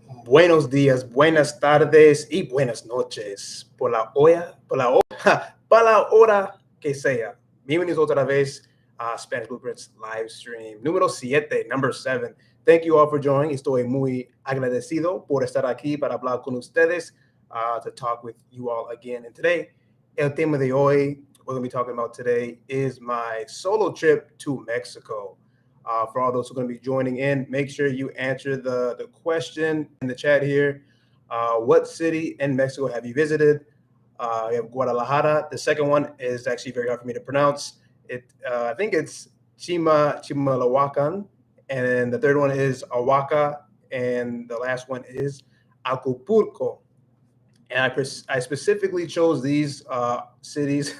Buenos días, buenas tardes y buenas noches. Para la hora que sea. Bienvenidos otra vez a Spanish Blueprints Livestream número 7, number 7. Thank you all for joining. Estoy muy agradecido por estar aquí para hablar con ustedes, to talk with you all again. And today, el tema de hoy, we're going to be talking about today is my solo trip to Mexico. For all those who are going to be joining in, make sure you answer the question in the chat here. What city in Mexico have you visited? We have Guadalajara. The second one is actually very hard for me to pronounce. I think it's Chimalahuacan. And then the third one is Ahuaca. And the last one is Acapulco. And I specifically chose these cities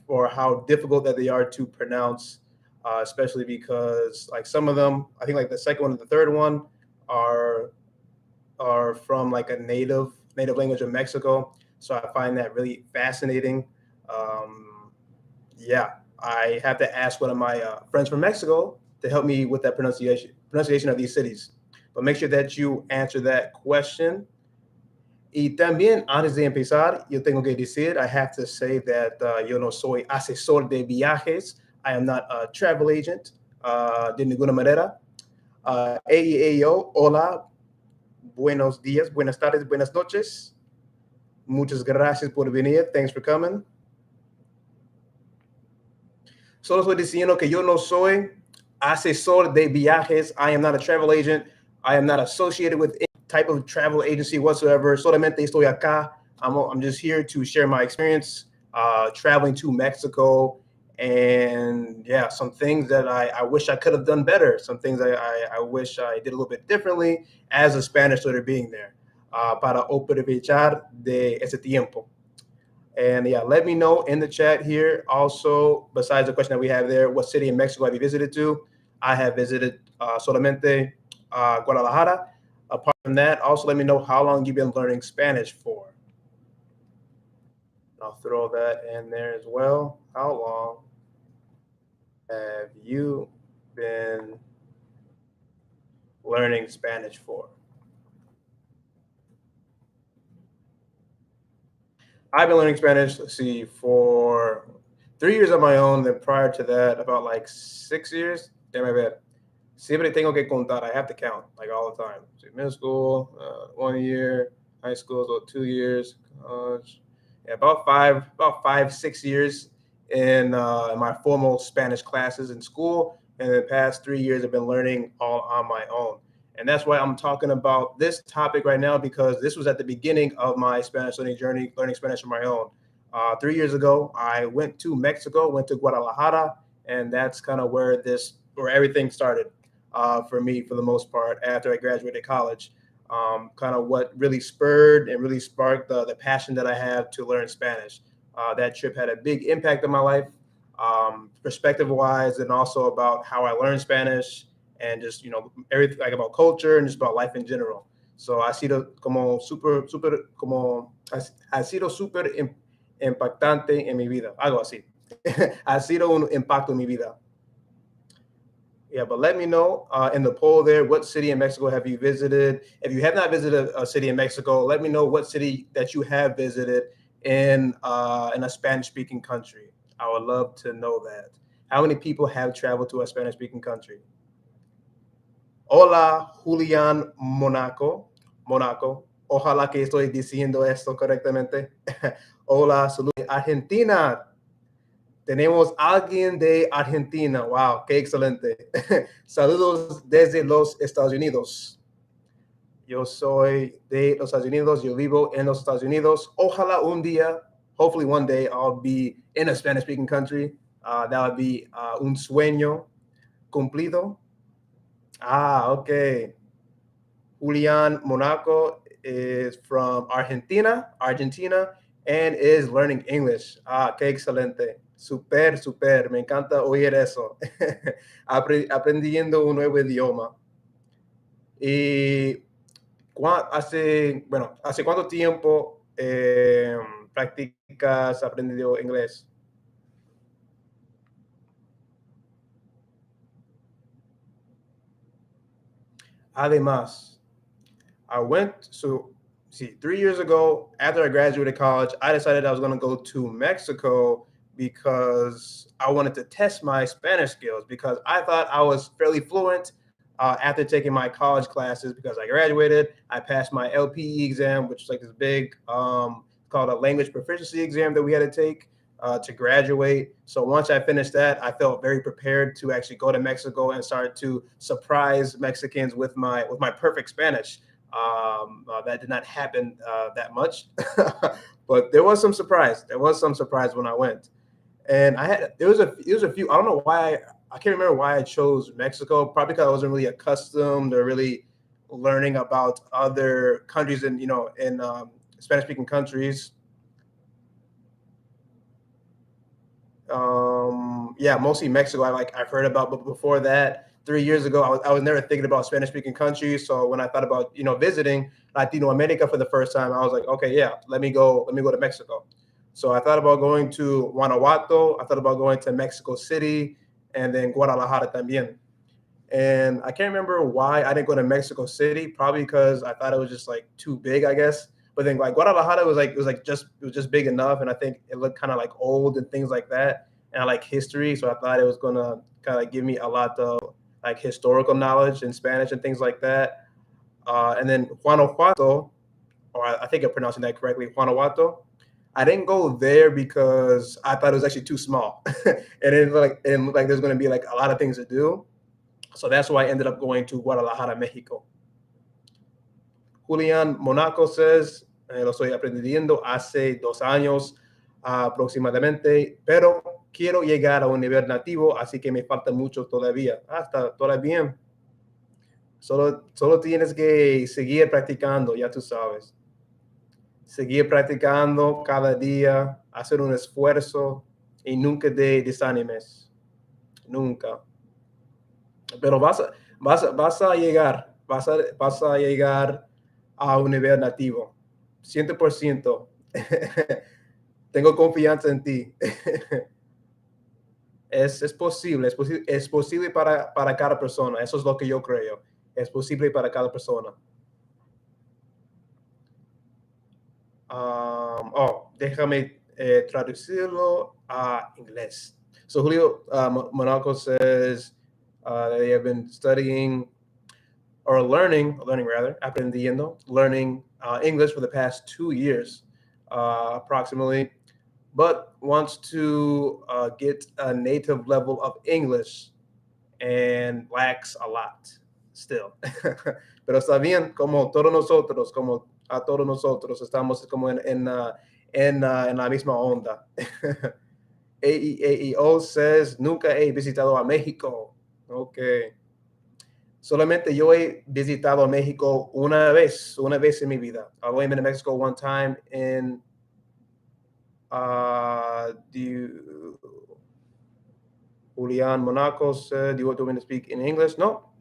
for how difficult that they are to pronounce, especially because like some of them, I think like the second one and the third one are from like a native language of Mexico. So I find that really fascinating. Um, yeah, I have to ask one of my friends from Mexico to help me with that pronunciation of these cities. But make sure that you answer that question. Y también, antes de empezar, yo tengo que decir, I have to say that yo no soy asesor de viajes. I am not a travel agent de ninguna manera. Hola, buenos días, buenas tardes, buenas noches. Muchas gracias por venir. Thanks for coming. Solo estoy diciendo que yo no soy asesor de viajes. I am not a travel agent. I am not associated with any type of travel agency whatsoever. Solamente estoy acá. I'm just here to share my experience traveling to Mexico. And yeah, some things that I wish I could have done better. Some things I wish I did a little bit differently as a Spanish student being there. Para aprovechar de ese tiempo. And yeah, let me know in the chat here. Also, besides the question that we have there, what city in Mexico have you visited to? I have visited solamente Guadalajara. Apart from that, also let me know how long you've been learning Spanish for. I'll throw that in there as well. How long have you been learning Spanish for? I've been learning Spanish, let's see, for 3 years on my own. Then prior to that, about like 6 years. Damn, my bad. Siempre tengo que contar. I have to count like all the time. So middle school, 1 year, high school, so 2 years, college. Yeah, about 6 years in my formal Spanish classes in school. And the past 3 years, I've been learning all on my own. And that's why I'm talking about this topic right now, because this was at the beginning of my Spanish learning journey, learning Spanish on my own. 3 years ago, I went to Mexico, went to Guadalajara, and that's kind of where everything started for me for the most part after I graduated college. Kind of what really spurred and really sparked the passion that I have to learn Spanish. That trip had a big impact on my life, perspective wise, and also about how I learned Spanish and just everything like about culture and just about life in general. So ha sido como ha sido súper impactante en mi vida, algo así. Ha sido un impacto en mi vida. Yeah, but let me know in the poll there, what city in Mexico have you visited? If you have not visited a city in Mexico, let me know what city that you have visited in a Spanish-speaking country. I would love to know that. How many people have traveled to a Spanish-speaking country? Hola, Julian Monaco. Ojalá que estoy diciendo esto correctamente. Hola, salud, Argentina. Tenemos alguien de Argentina. Wow, qué excelente. Saludos desde los Estados Unidos. Yo soy de los Estados Unidos. Yo vivo en los Estados Unidos. Ojalá un día, hopefully one day, I'll be in a Spanish-speaking country. That would be un sueño cumplido. Okay. Julian Monaco is from Argentina, and is learning English. Qué excelente. Super. Me encanta oír eso. Aprendiendo un nuevo idioma. Y ¿hace cuánto tiempo practicas aprendiendo inglés? Además, I went, so see, 3 years ago, after I graduated college, I decided I was going to go to Mexico because I wanted to test my Spanish skills because I thought I was fairly fluent after taking my college classes because I graduated. I passed my LPE exam, which is like this big, called a language proficiency exam that we had to take to graduate. So once I finished that, I felt very prepared to actually go to Mexico and start to surprise Mexicans with my perfect Spanish. That did not happen that much, but there was some surprise. There was some surprise when I went, and I had there was a few. I don't know why I can't remember why I chose Mexico. Probably because I wasn't really accustomed to really learning about other countries in Spanish speaking countries. Yeah, mostly Mexico. I've heard about, but before that, 3 years ago, I was never thinking about Spanish speaking countries. So when I thought about visiting Latino America for the first time, I was like, okay, yeah, let me go to Mexico. So I thought about going to Guanajuato. I thought about going to Mexico City, and then Guadalajara también. And I can't remember why I didn't go to Mexico City. Probably because I thought it was just like too big, I guess. But then like Guadalajara was like it was just big enough, and I think it looked kind of like old and things like that. And I like history, so I thought it was gonna kind of give me a lot of like historical knowledge in Spanish and things like that. And then Guanajuato, or I think I'm pronouncing that correctly, Guanajuato. I didn't go there because I thought it was actually too small, and it looked like there's going to be like a lot of things to do. So that's why I ended up going to Guadalajara, Mexico. Julian Monaco says, lo estoy aprendiendo hace 2 años aproximadamente, pero quiero llegar a un nivel nativo, así que me falta mucho todavía. Está todavía bien. Solo tienes que seguir practicando, ya tú sabes. Seguir practicando cada día, hacer un esfuerzo y nunca te desanimes. Nunca. Pero vas a llegar, vas a llegar a un nivel nativo. 100%. Tengo confianza en ti. Es posible, es posible para cada persona. Eso es lo que yo creo. Es posible para cada persona. Déjame traducirlo a inglés. So Julio Monaco says they have been studying or learning rather, aprendiendo, learning English for the past 2 years, approximately, but wants to get a native level of English and lacks a lot still. Pero está bien, como todos nosotros, como a todos nosotros, estamos como en la misma onda. AEO says, nunca he visitado a México. Okay. Solamente yo he visitado México una vez en mi vida. I've only been to Mexico one time. And Julian Monaco said, do you want me to speak in English? No,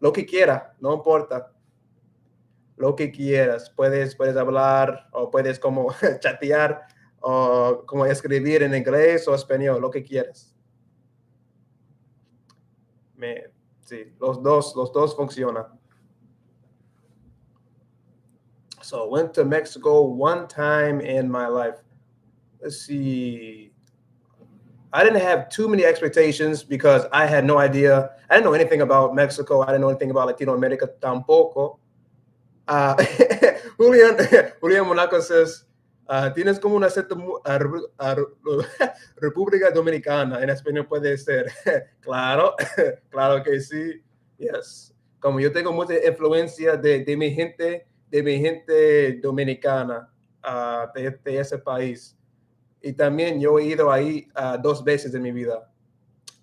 lo que quiera, no importa. Lo que quieras. Puedes hablar o puedes como chatear o como escribir en inglés o español, lo que quieras. Sí, los dos funcionan. So I went to Mexico one time in my life. Let's see. I didn't have too many expectations because I had no idea. I didn't know anything about Mexico. I didn't know anything about Latino America tampoco. Julian Monaco says, tienes como un acento República Dominicana. En español puede ser. Claro, claro que sí. Yes. Como yo tengo mucha influencia de mi gente dominicana, de ese país. Y también yo he ido ahí 2 veces en mi vida.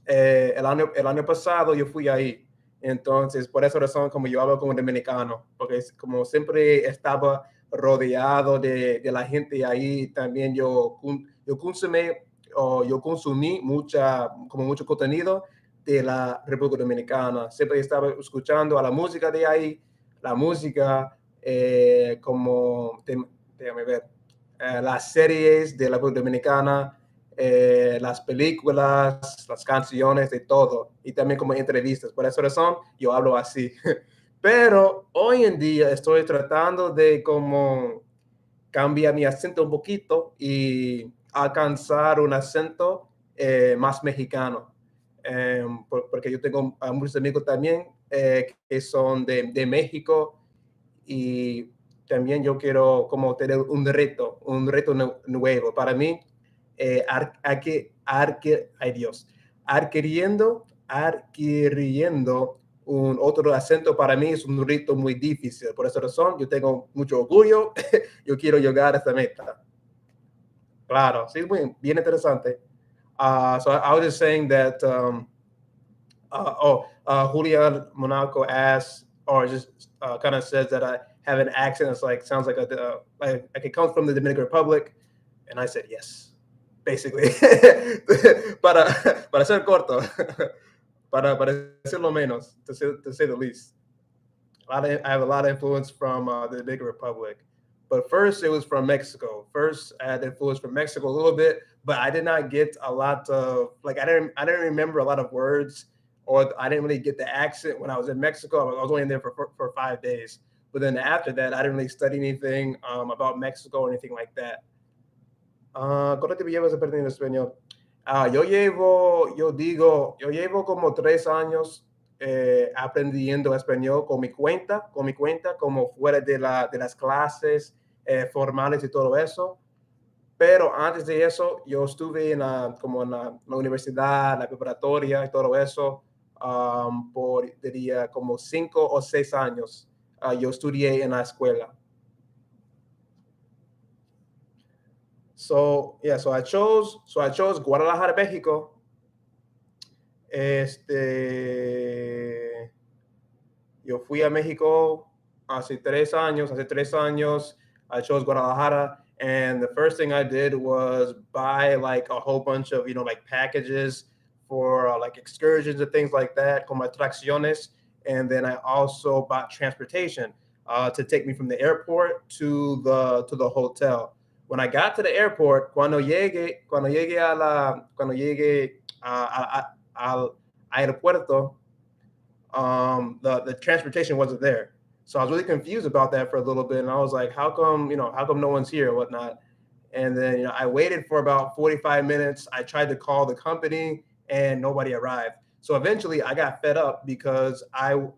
El año pasado yo fui ahí. Entonces, por esa razón, como yo hablo como dominicano, porque como siempre estaba rodeado de la gente ahí, también yo consumí mucho contenido de la República Dominicana. Siempre estaba escuchando a la música de ahí, la música déjame ver, las series de la República Dominicana, las películas, las canciones, de todo, y también como entrevistas. Por esa razón, yo hablo así. Pero hoy en día estoy tratando de como cambiar mi acento un poquito y alcanzar un acento más mexicano. Porque yo tengo a muchos amigos también que son de México y también yo quiero como tener un reto nuevo. Para mí, ay Dios, adquiriendo un otro acento para mí es un reto muy difícil. Por esa razón, yo tengo mucho orgullo. Yo quiero llegar a esta meta. Claro, sí, muy bien interesante. So I was just saying that Julian Monaco asks, or just kind of says that I have an accent. It's like sounds like it comes from the Dominican Republic, and I said yes, basically. Para ser corto, para decirlo menos, to say the least. I have a lot of influence from the Dominican Republic. But first, it was from Mexico. First, I had influence from Mexico a little bit, but I did not get a lot of like I didn't remember a lot of words, or I didn't really get the accent when I was in Mexico. I was only in there for 5 days. But then after that, I didn't really study anything about Mexico or anything like that. ¿Cuánto tiempo llevas aprendiendo español? Yo llevo como 3 años aprendiendo español con mi cuenta, como fuera de las clases formales y todo eso. Pero antes de eso, yo estuve como en la universidad, la preparatoria y todo eso, diría, como 5 o 6 años. Yo estudié en la escuela. So I chose Guadalajara, México. Yo fui a México hace 3 años. I chose Guadalajara, and the first thing I did was buy like a whole bunch of like packages for like excursions and things like that, como atracciones, and then I also bought transportation to take me from the airport to the hotel. When I got to the airport, cuando llegué al aeropuerto, the transportation wasn't there. So I was really confused about that for a little bit, and I was like, how come no one's here or whatnot? And then I waited for about 45 minutes. I tried to call the company, and nobody arrived. So eventually, I got fed up because I was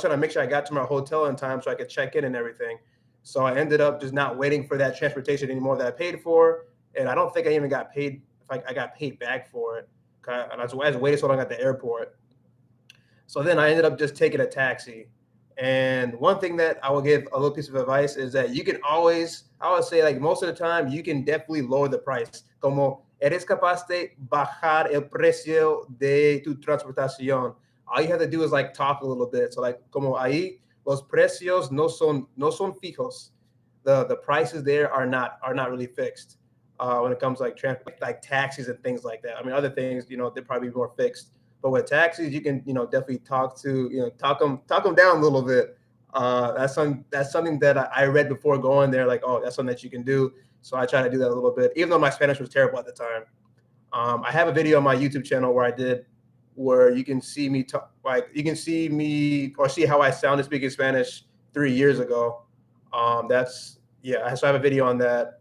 trying to make sure I got to my hotel in time so I could check in and everything. So I ended up just not waiting for that transportation anymore that I paid for, and I don't think I even got paid. If I got paid back for it, and I just waited so long at the airport. So then I ended up just taking a taxi. And one thing that I will give a little piece of advice is that you can always, I would say, like most of the time, you can definitely lower the price. Como eres capaz de bajar el precio de tu transportación. All you have to do is like talk a little bit. So like como ahí los precios no son fijos. The prices there are not really fixed when it comes to like taxis and things like that. I mean, other things, they're probably more fixed. But with taxis, you can, definitely talk them down a little bit. That's something that I read before going there. Like, oh, that's something that you can do. So I try to do that a little bit, even though my Spanish was terrible at the time. I have a video on my YouTube channel where you can see me talk, like you can see me or see how I sounded speaking Spanish 3 years ago. So I have a video on that.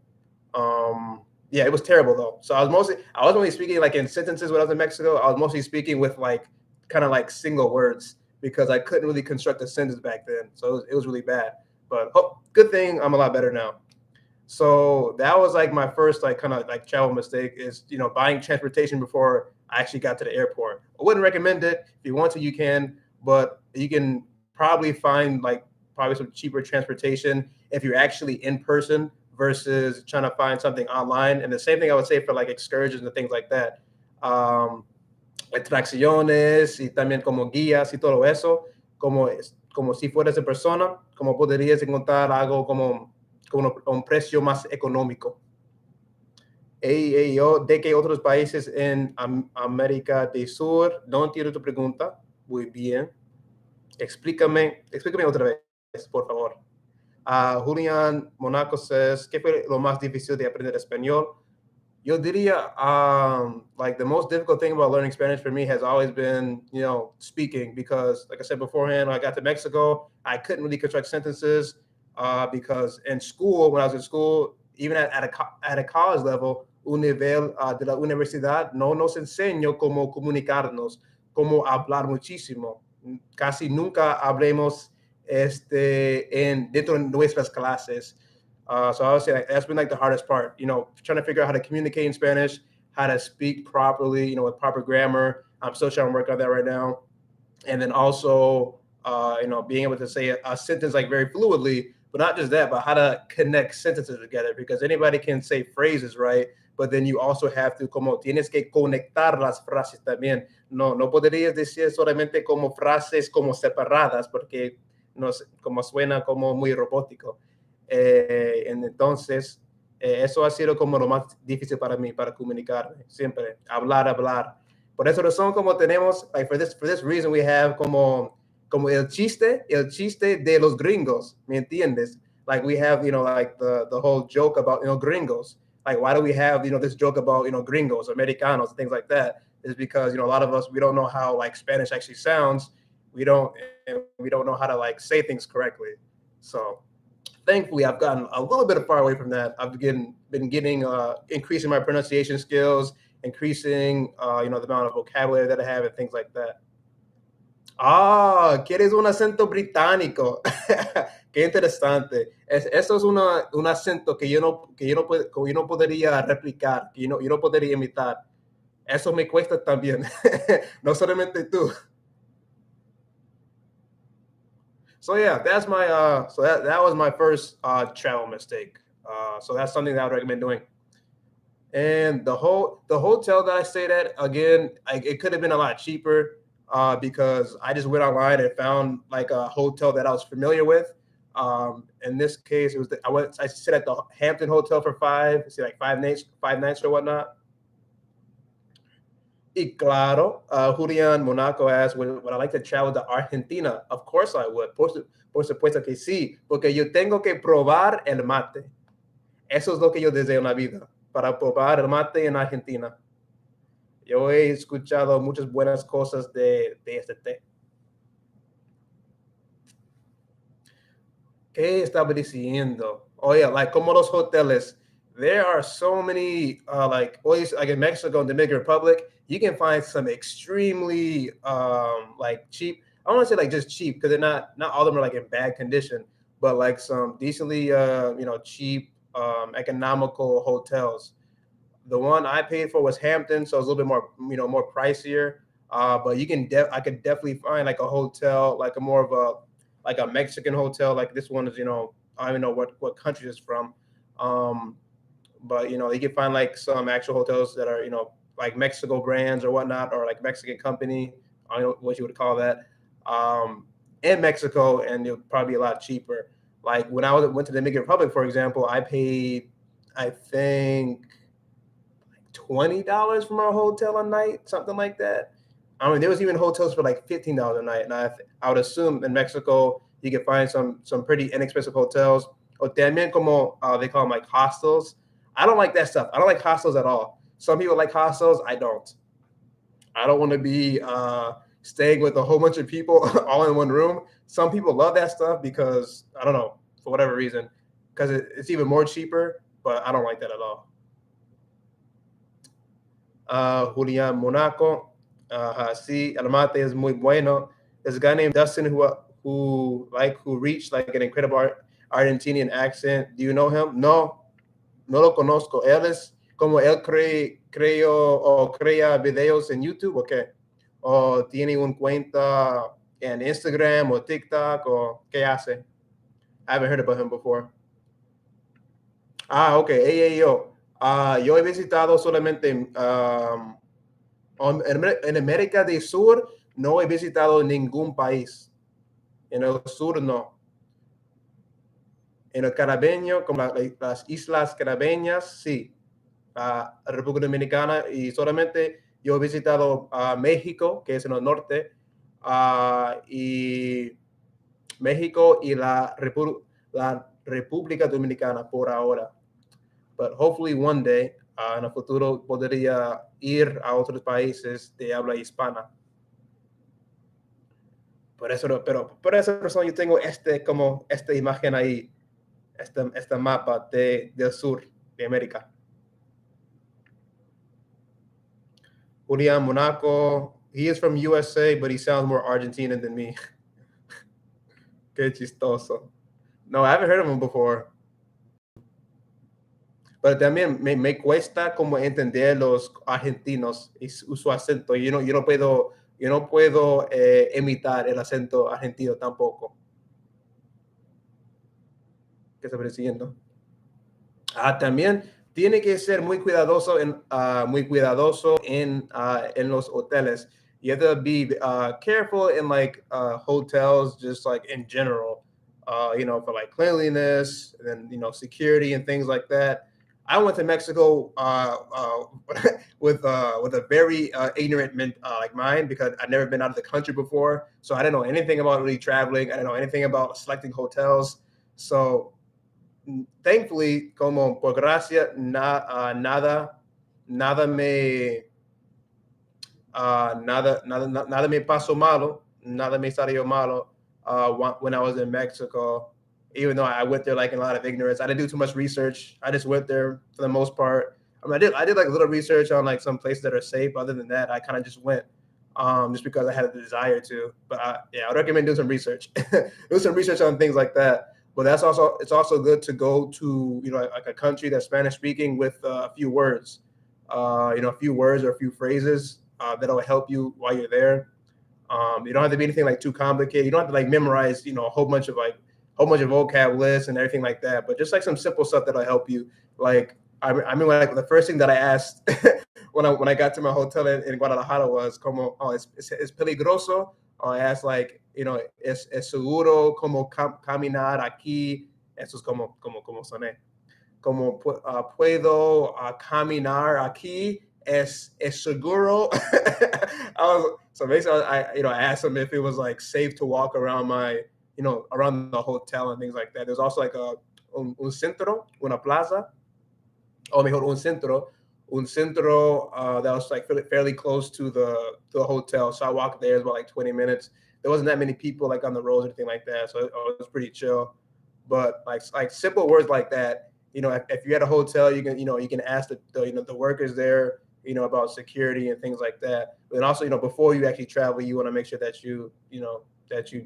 Yeah, it was terrible though. So I was only speaking like in sentences when I was in Mexico. I was mostly speaking with like kind of like single words because I couldn't really construct a sentence back then. So it was really bad. But good thing I'm a lot better now. So that was like my first like kind of like travel mistake is buying transportation before I actually got to the airport. I wouldn't recommend it. If you want to, you can, but you can probably find like probably some cheaper transportation if you're actually in person versus trying to find something online. And the same thing I would say for like excursions and things like that. Atracciones y también como guías y todo eso, como si fueras en persona, como podrías encontrar algo como un precio más económico. Yo, ¿de qué otros países en América del Sur? No entiendo tu pregunta. Muy bien. Explícame otra vez, por favor. Julián Monaco says, ¿qué fue lo más difícil de aprender español? Yo diría, like the most difficult thing about learning Spanish for me has always been, speaking, because like I said beforehand, when I got to Mexico, I couldn't really construct sentences, because in school, when I was in school, even at a college level, un nivel de la universidad no nos enseñó cómo comunicarnos, cómo hablar muchísimo. Casi nunca hablemos dentro de nuestras clases. So I would say like, that's been like the hardest part, trying to figure out how to communicate in Spanish, how to speak properly, with proper grammar. I'm still trying to work on that right now. And then also, being able to say a sentence like very fluidly, but not just that, but how to connect sentences together, because anybody can say phrases, right? But then you also have to, como tienes que conectar las frases también. No podrías decir solamente como frases como separadas, porque no, como suena como muy robótico. Entonces, eso ha sido como lo más difícil para mí, para comunicarme, siempre, hablar. Por esa razón, como tenemos, like for this reason, we have como el chiste de los gringos, ¿me entiendes? Like we have, like the whole joke about, gringos. Like, why do we have, this joke about, gringos, Americanos, things like that? Is because, a lot of us, we don't know how like Spanish actually sounds. We don't know how to like say things correctly. So thankfully, I've gotten a little bit far away from that. I've been getting increasing my pronunciation skills, increasing the amount of vocabulary that I have and things like that. Ah, ¿quieres un acento británico? Qué interesante. Eso es un acento que yo no podría replicar, que yo no podría imitar. Eso me cuesta también. No solamente tú. So yeah, that's my so that was my first travel mistake. So that's something that I would recommend doing. And the hotel that I stayed at, again, it could have been a lot cheaper, because I just went online and found like a hotel that I was familiar with. In this case, it was I stayed at the Hampton Hotel for like 5 nights or whatnot. Y claro, Julian Monaco asked, would I like to travel to Argentina? Of course I would. Por supuesto que sí, porque yo tengo que probar el mate. Eso es lo que yo deseo en la vida, para probar el mate en Argentina. Yo he escuchado muchas buenas cosas de este té. ¿Qué estaba diciendo? Oh yeah, like como los hoteles. There are so many, like always, like in Mexico and the Dominican Republic, you can find some extremely like cheap. I don't want to say like just cheap, because they're not all of them are like in bad condition, but like some decently cheap, economical hotels. The one I paid for was Hampton, so it's a little bit more, more pricier. But I could definitely find like a hotel, like a more of a Mexican hotel. Like this one is, I don't even know what country it's from. But you can find like some actual hotels that are, like Mexico brands or whatnot, or like Mexican company. I don't know what you would call that. In Mexico, and it'll probably be a lot cheaper. Like when went to the Dominican Republic, for example, I paid, I think, $20 from our hotel a night, something like that. I mean, there was even hotels for like $15 a night, and I would assume in Mexico you can find some pretty inexpensive hotels. Or también como they call them like hostels. I don't like that stuff. I don't like hostels at all. Some people like hostels. I don't. I don't want to be staying with a whole bunch of people all in one room. Some people love that stuff because I don't know, for whatever reason, because it's even more cheaper. But I don't like that at all. Julian Monaco. Sí, el mate es muy bueno. There's a guy named Dustin who reached like an incredible Argentinian accent. Do you know him? No lo conozco. Él es como él crea videos en YouTube, ¿o qué? O tiene un cuenta en Instagram o TikTok, o qué hace. I haven't heard about him before. Ok. Yo he visitado solamente en América del Sur. No he visitado ningún país. En el sur no. En el Caribeño, como las Islas Caribeñas, sí. República Dominicana, y solamente yo he visitado México, que es en el norte, y México y la República Dominicana por ahora. But hopefully one day en el futuro podría ir a otros países de habla hispana. Por esa razón yo tengo como esta imagen ahí, este mapa del sur de América. Julian Monaco, he is from USA, but he sounds more Argentinian than me. Qué chistoso. No, I haven't heard of him before. Pero también me cuesta como entender los argentinos y su acento. Yo no puedo imitar el acento argentino tampoco. ¿Qué está diciendo? También tiene que ser muy cuidadoso en los hoteles. You have to be careful in like hotels, just like in general, for like cleanliness and security and things like that. I went to Mexico with a very ignorant like mind, because I'd never been out of the country before, so I didn't know anything about really traveling. I didn't know anything about selecting hotels. So thankfully, como por gracia, nada me pasó malo, nada me salió malo when I was in Mexico. Even though I went there like in a lot of ignorance, I didn't do too much research. I just went there for the most part. I mean, I did like a little research on like some places that are safe. Other than that, I kind of just went just because I had the desire to. But yeah, I would recommend doing some research. Do some research on things like that. But it's also good to go to like a country that's Spanish speaking with a few words, a few words or a few phrases that'll help you while you're there. You don't have to be anything like too complicated. You don't have to like memorize a whole bunch of vocab lists and everything like that. But just like some simple stuff that'll help you. Like I mean, like the first thing that I asked when I got to my hotel in Guadalajara was como, es peligroso. I asked like, es seguro como caminar aquí. Eso es como soné. Como puedo caminar aquí. Es seguro. So basically, I asked him if it was like safe to walk around around the hotel and things like that. There's also like un centro, una plaza, or mejor un centro that was like fairly close to the hotel. So I walked there. It was about like 20 minutes. There wasn't that many people like on the roads or anything like that. So it was pretty chill. But like simple words like that, if you're at a hotel, you can ask the workers there, about security and things like that. But also, before you actually travel, you want to make sure that you do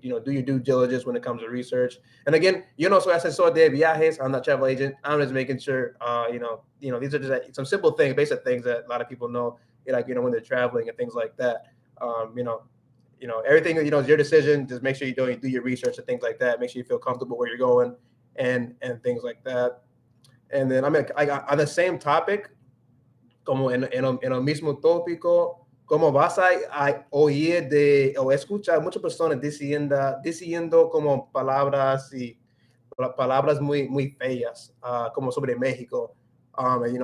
your due diligence when it comes to research. And again, so asesor de viajes, I'm not a travel agent. I'm just making sure, these are just like some simple things, basic things that a lot of people know, when they're traveling and things like that. Everything, is your decision. Just make sure you do your research and things like that. Make sure you feel comfortable where you're going and things like that. And then on the same topic, como en el mismo tópico, como vas a oír o escuchar muchas personas diciendo como palabras muy feas, como sobre México.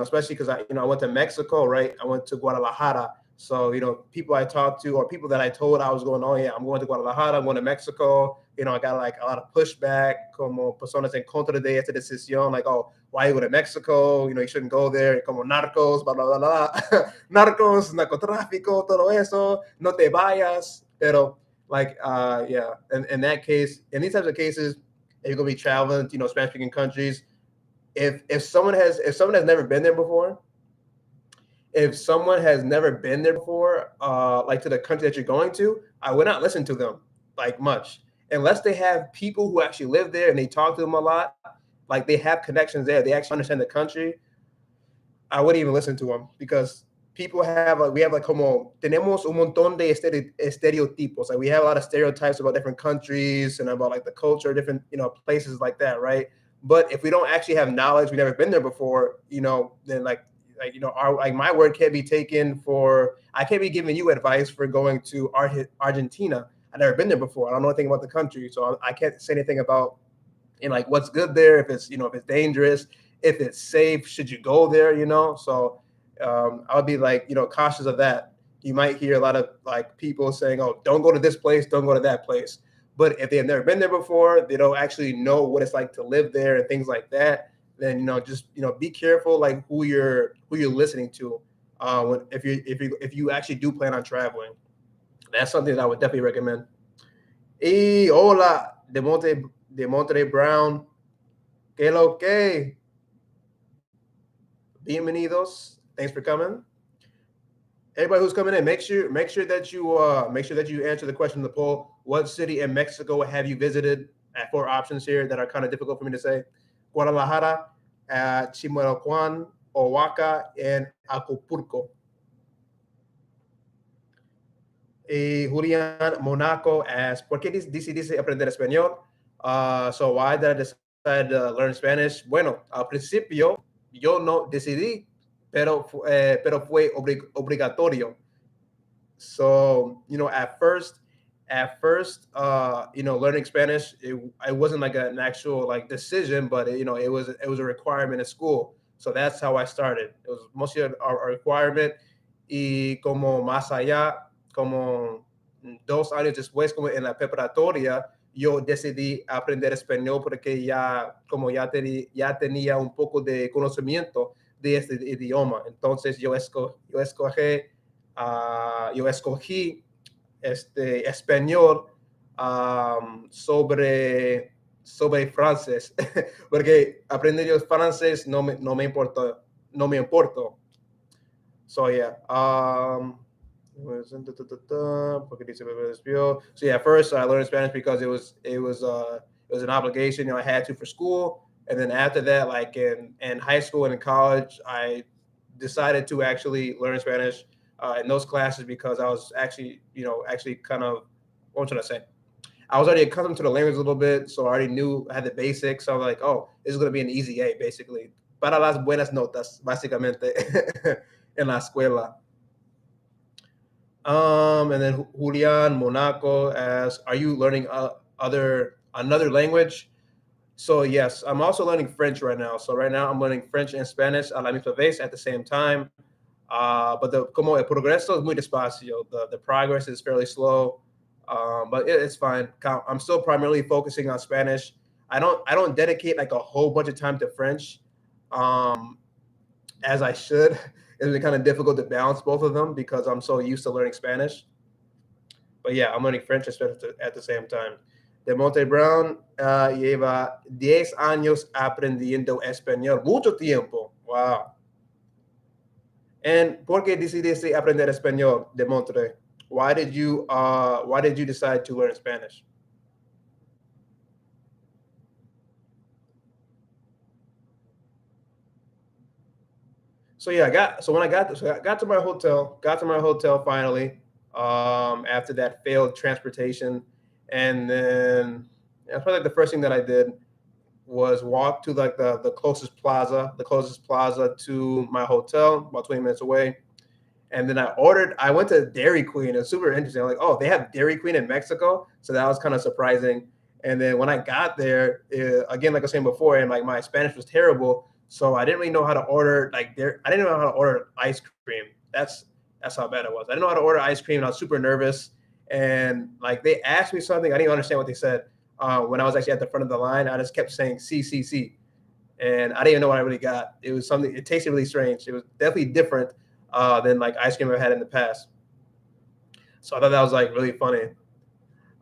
Especially because I went to Mexico, right? I went to Guadalajara. So, people I talked to or people that I told I was going, oh yeah, I'm going to Guadalajara, I'm going to Mexico. I got like a lot of pushback, como personas en contra de esta decisión, like, oh, why you go to Mexico? You shouldn't go there, como narcos, blah, blah, blah, blah. Narcos, narcotráfico, todo eso, no te vayas. Pero like, yeah, in that case, in these types of cases, if you're going to be traveling, Spanish-speaking countries, if someone has never been there before, like to the country that you're going to, I would not listen to them like much unless they have people who actually live there and they talk to them a lot, like they have connections there, they actually understand the country. I wouldn't even listen to them because we have como tenemos un montón de estereotipos. Like we have a lot of stereotypes about different countries and about like the culture, different places like that, right? But if we don't actually have knowledge, we've never been there before, then like my word can't be taken for. I can't be giving you advice for going to Argentina. I've never been there before. I don't know anything about the country, so I can't say anything about like what's good there. If it's if it's dangerous, if it's safe, should you go there? So I would be like cautious of that. You might hear a lot of like people saying, "Oh, don't go to this place, don't go to that place." But if they've never been there before, they don't actually know what it's like to live there and things like that. then just be careful like who you're listening to. If you actually do plan on traveling, that's something that I would definitely recommend. Y hola, de Monterey Brown, que lo que, bienvenidos. Thanks for coming. Everybody who's coming in, make sure that you answer the question in the poll. What city in Mexico have you visited? At 4 options here that are kind of difficult for me to say: Guadalajara, Chimalhuacán, Oaxaca, and Acapulco. Julian Monaco asks, ¿por qué decidiste aprender español? So why did I decide to learn Spanish? Bueno, al principio yo no decidí, pero fue obligatorio. So, at first, learning Spanish, it wasn't like an actual like decision, but it was a requirement in school. So that's how I started. It was mostly a requirement. Y como más allá, como 2 años después, como en la preparatoria, yo decidí aprender español porque ya tenía un poco de conocimiento de este idioma. Entonces yo escogí español sobre francés, porque aprender el francés no me importa, So yeah, so yeah, first I learned Spanish because it was an obligation, I had to for school, and then after that, like in high school and in college, I decided to actually learn Spanish in those classes because I was actually kind of, what should I say? I was already accustomed to the language a little bit, so I already knew I had the basics. So I was like, oh, this is going to be an easy A, basically. Para las buenas notas, básicamente, en la escuela. And then Julian Monaco asks, are you learning another language? So yes, I'm also learning French right now. So right now I'm learning French and Spanish a la misma vez at the same time. But como el progreso es muy despacio. The progress is fairly slow, but it's fine. I'm still primarily focusing on Spanish. I don't dedicate like a whole bunch of time to French, as I should. It's been kind of difficult to balance both of them because I'm so used to learning Spanish. But yeah, I'm learning French and Spanish at the same time. De Monte Brown lleva 10 años aprendiendo español. Mucho tiempo. Wow. And ¿por qué decidiste aprender español, De Monte? Why did you decide to learn Spanish? So yeah, when I got to my hotel finally, after that failed transportation, and then probably like the first thing that I did was walk to like the closest plaza to my hotel, about 20 minutes away. And then I went to Dairy Queen. It's super interesting. I'm like, oh, they have Dairy Queen in Mexico. So that was kind of surprising. And then when I got there, again, like I was saying before, and like my Spanish was terrible. So I didn't really know how to order I didn't know how to order ice cream. That's how bad it was. I didn't know how to order ice cream. And I was super nervous. And like they asked me something, I didn't even understand what they said. When I was actually at the front of the line, I just kept saying C. And I didn't even know what I really got. It was something, it tasted really strange. It was definitely different than like ice cream I've had in the past. So I thought that was like really funny.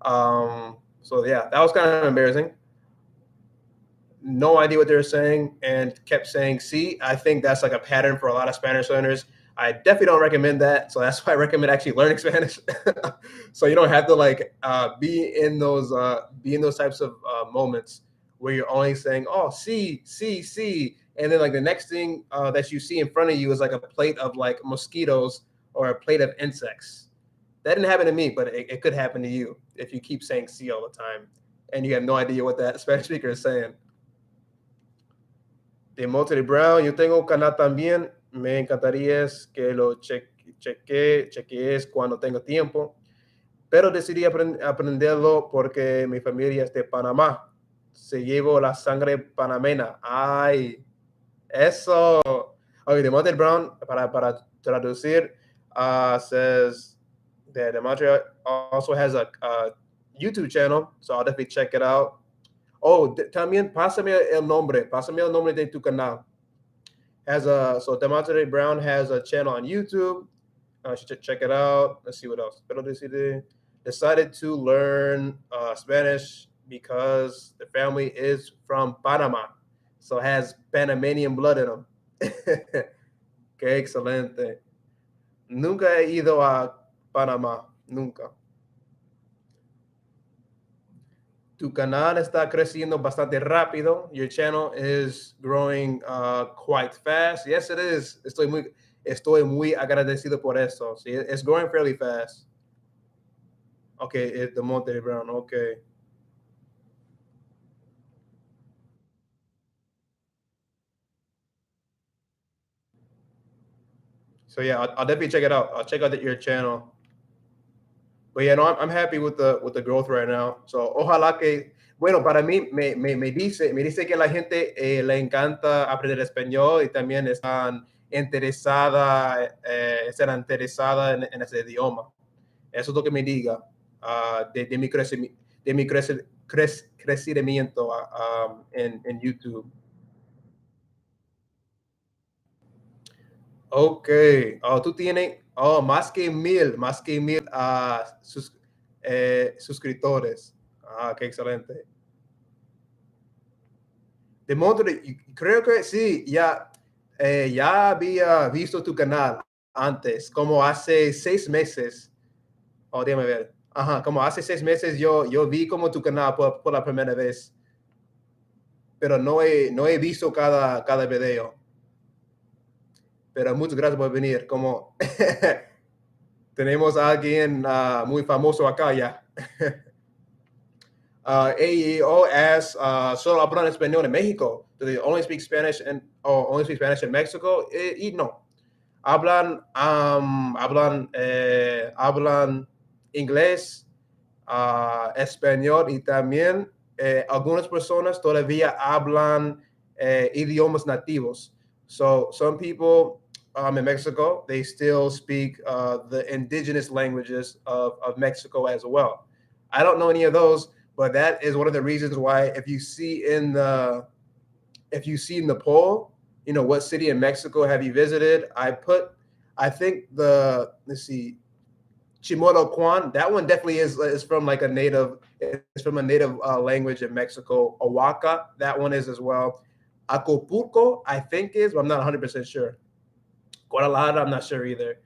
So yeah, that was kind of embarrassing. No idea what they were saying and kept saying "see." I think that's like a pattern for a lot of Spanish learners. I definitely don't recommend that. So that's why I recommend actually learning Spanish. So you don't have to like be in those types of moments where you're only saying, "Oh, see," and then like the next thing that you see in front of you is like a plate of like mosquitoes or a plate of insects. That didn't happen to me, but it could happen to you if you keep saying "see" all the time and you have no idea what that Spanish speaker is saying. De Monterey Brown, yo tengo un canal también. Me encantaría que lo chequees cuando tenga tiempo, pero decidí aprenderlo porque mi familia es de Panamá. Se llevo la sangre panameña. Ay, eso. Okay, de Monterey Brown, para traducir, says that Demonte also has a YouTube channel, so I'll definitely check it out. Oh, también pásame el nombre de tu canal. So Demonte Brown has a channel on YouTube. Should check it out. Let's see what else. Pero decided to learn Spanish because the family is from Panama, so has Panamanian blood in them. Qué excelente. Nunca he ido a Panamá, nunca. Tu canal está creciendo bastante rápido. Your channel is growing quite fast. Yes, it is. Estoy muy agradecido por eso. Sí, it's growing fairly fast. Okay, it's the Monte Brown. Okay. So yeah, I'll definitely check it out. I'll check out your channel. But yeah, no, I'm happy with the growth right now. So ojalá que, bueno, para mí me dice que la gente le encanta aprender español y también están interesada en ese idioma. Eso es lo que me diga de mi crecimiento en YouTube. Ok, tú tienes más que mil suscriptores. Qué excelente. De Monterrey, creo que sí, ya había visto tu canal antes, como hace 6 meses. Oh, déjame ver. Ajá, como hace 6 meses yo vi como tu canal por la primera vez, pero no he visto cada video. Pero muchas gracias por venir. Como tenemos a alguien muy famoso acá ya. AEO asks, solo hablan español en México. Do they only speak Spanish in Mexico? Y no. Hablan inglés, español y también algunas personas todavía hablan idiomas nativos. So some people in Mexico, they still speak the indigenous languages of Mexico as well. I don't know any of those, but that is one of the reasons why if you see in the poll, what city in Mexico have you visited? I think let's see, Chimalhuacan. That one definitely is from like a native. It's from a native language in Mexico. Oaxaca, that one is as well. Acapulco, I think is, but I'm not 100% sure. Guadalajara, I'm not sure either.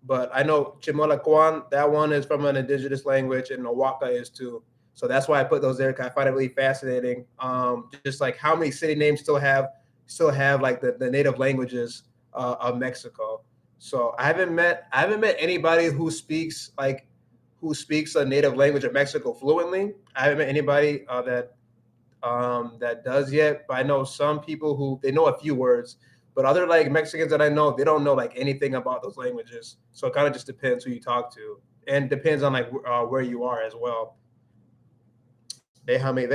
But I know Chimalhuacan, that one is from an indigenous language, and Oaxaca is too. So that's why I put those there, because I find it really fascinating. Just like how many city names still have like the native languages of Mexico. So I haven't met anybody who speaks a native language of Mexico fluently. I haven't met anybody that does yet. But I know some people who they know a few words. But other like Mexicans that I know, they don't know like anything about those languages. So it kind of just depends who you talk to, and depends on like where you are as well. Déjame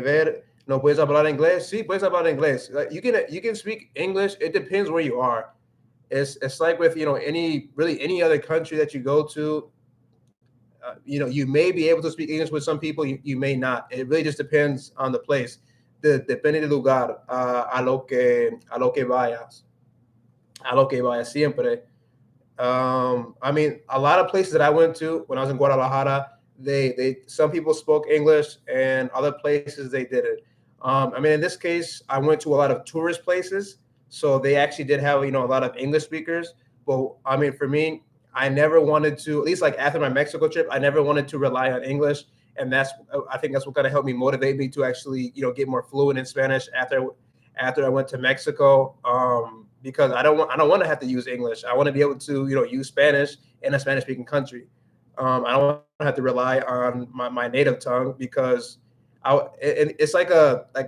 ver. No puedes hablar inglés. Sí, puedes hablar inglés. Like, you can speak English. It depends where you are. It's like with any other country that you go to. You may be able to speak English with some people. You may not. It really just depends on the place. Depende del lugar a lo que vayas siempre. I mean, a lot of places that I went to when I was in Guadalajara, some people spoke English, and other places they didn't. I mean, in this case, I went to a lot of tourist places, so they actually did have a lot of English speakers. But I mean, for me, I never wanted to, at least like after my Mexico trip, I never wanted to rely on English, and I think that's what kind of helped me motivate me to actually get more fluent in Spanish after I went to Mexico. Because I don't want to have to use English. I want to be able to use Spanish in a Spanish speaking country. I don't want to have to rely on my native tongue, because it's like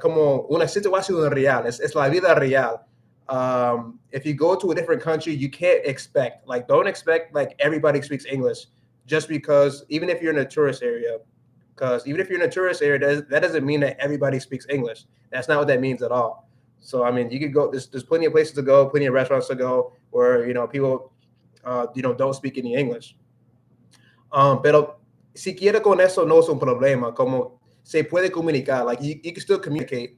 como una situación real. It's la vida real. If you go to a different country, you can't don't expect like everybody speaks English, just because even if you're in a tourist area. Because even if you're in a tourist area, that doesn't mean that everybody speaks English. That's not what that means at all. So I mean, you could go. There's plenty of places to go, plenty of restaurants to go where people don't speak any English. Pero si quiere con eso no es un problema. Como se puede comunicar. Like you can still communicate,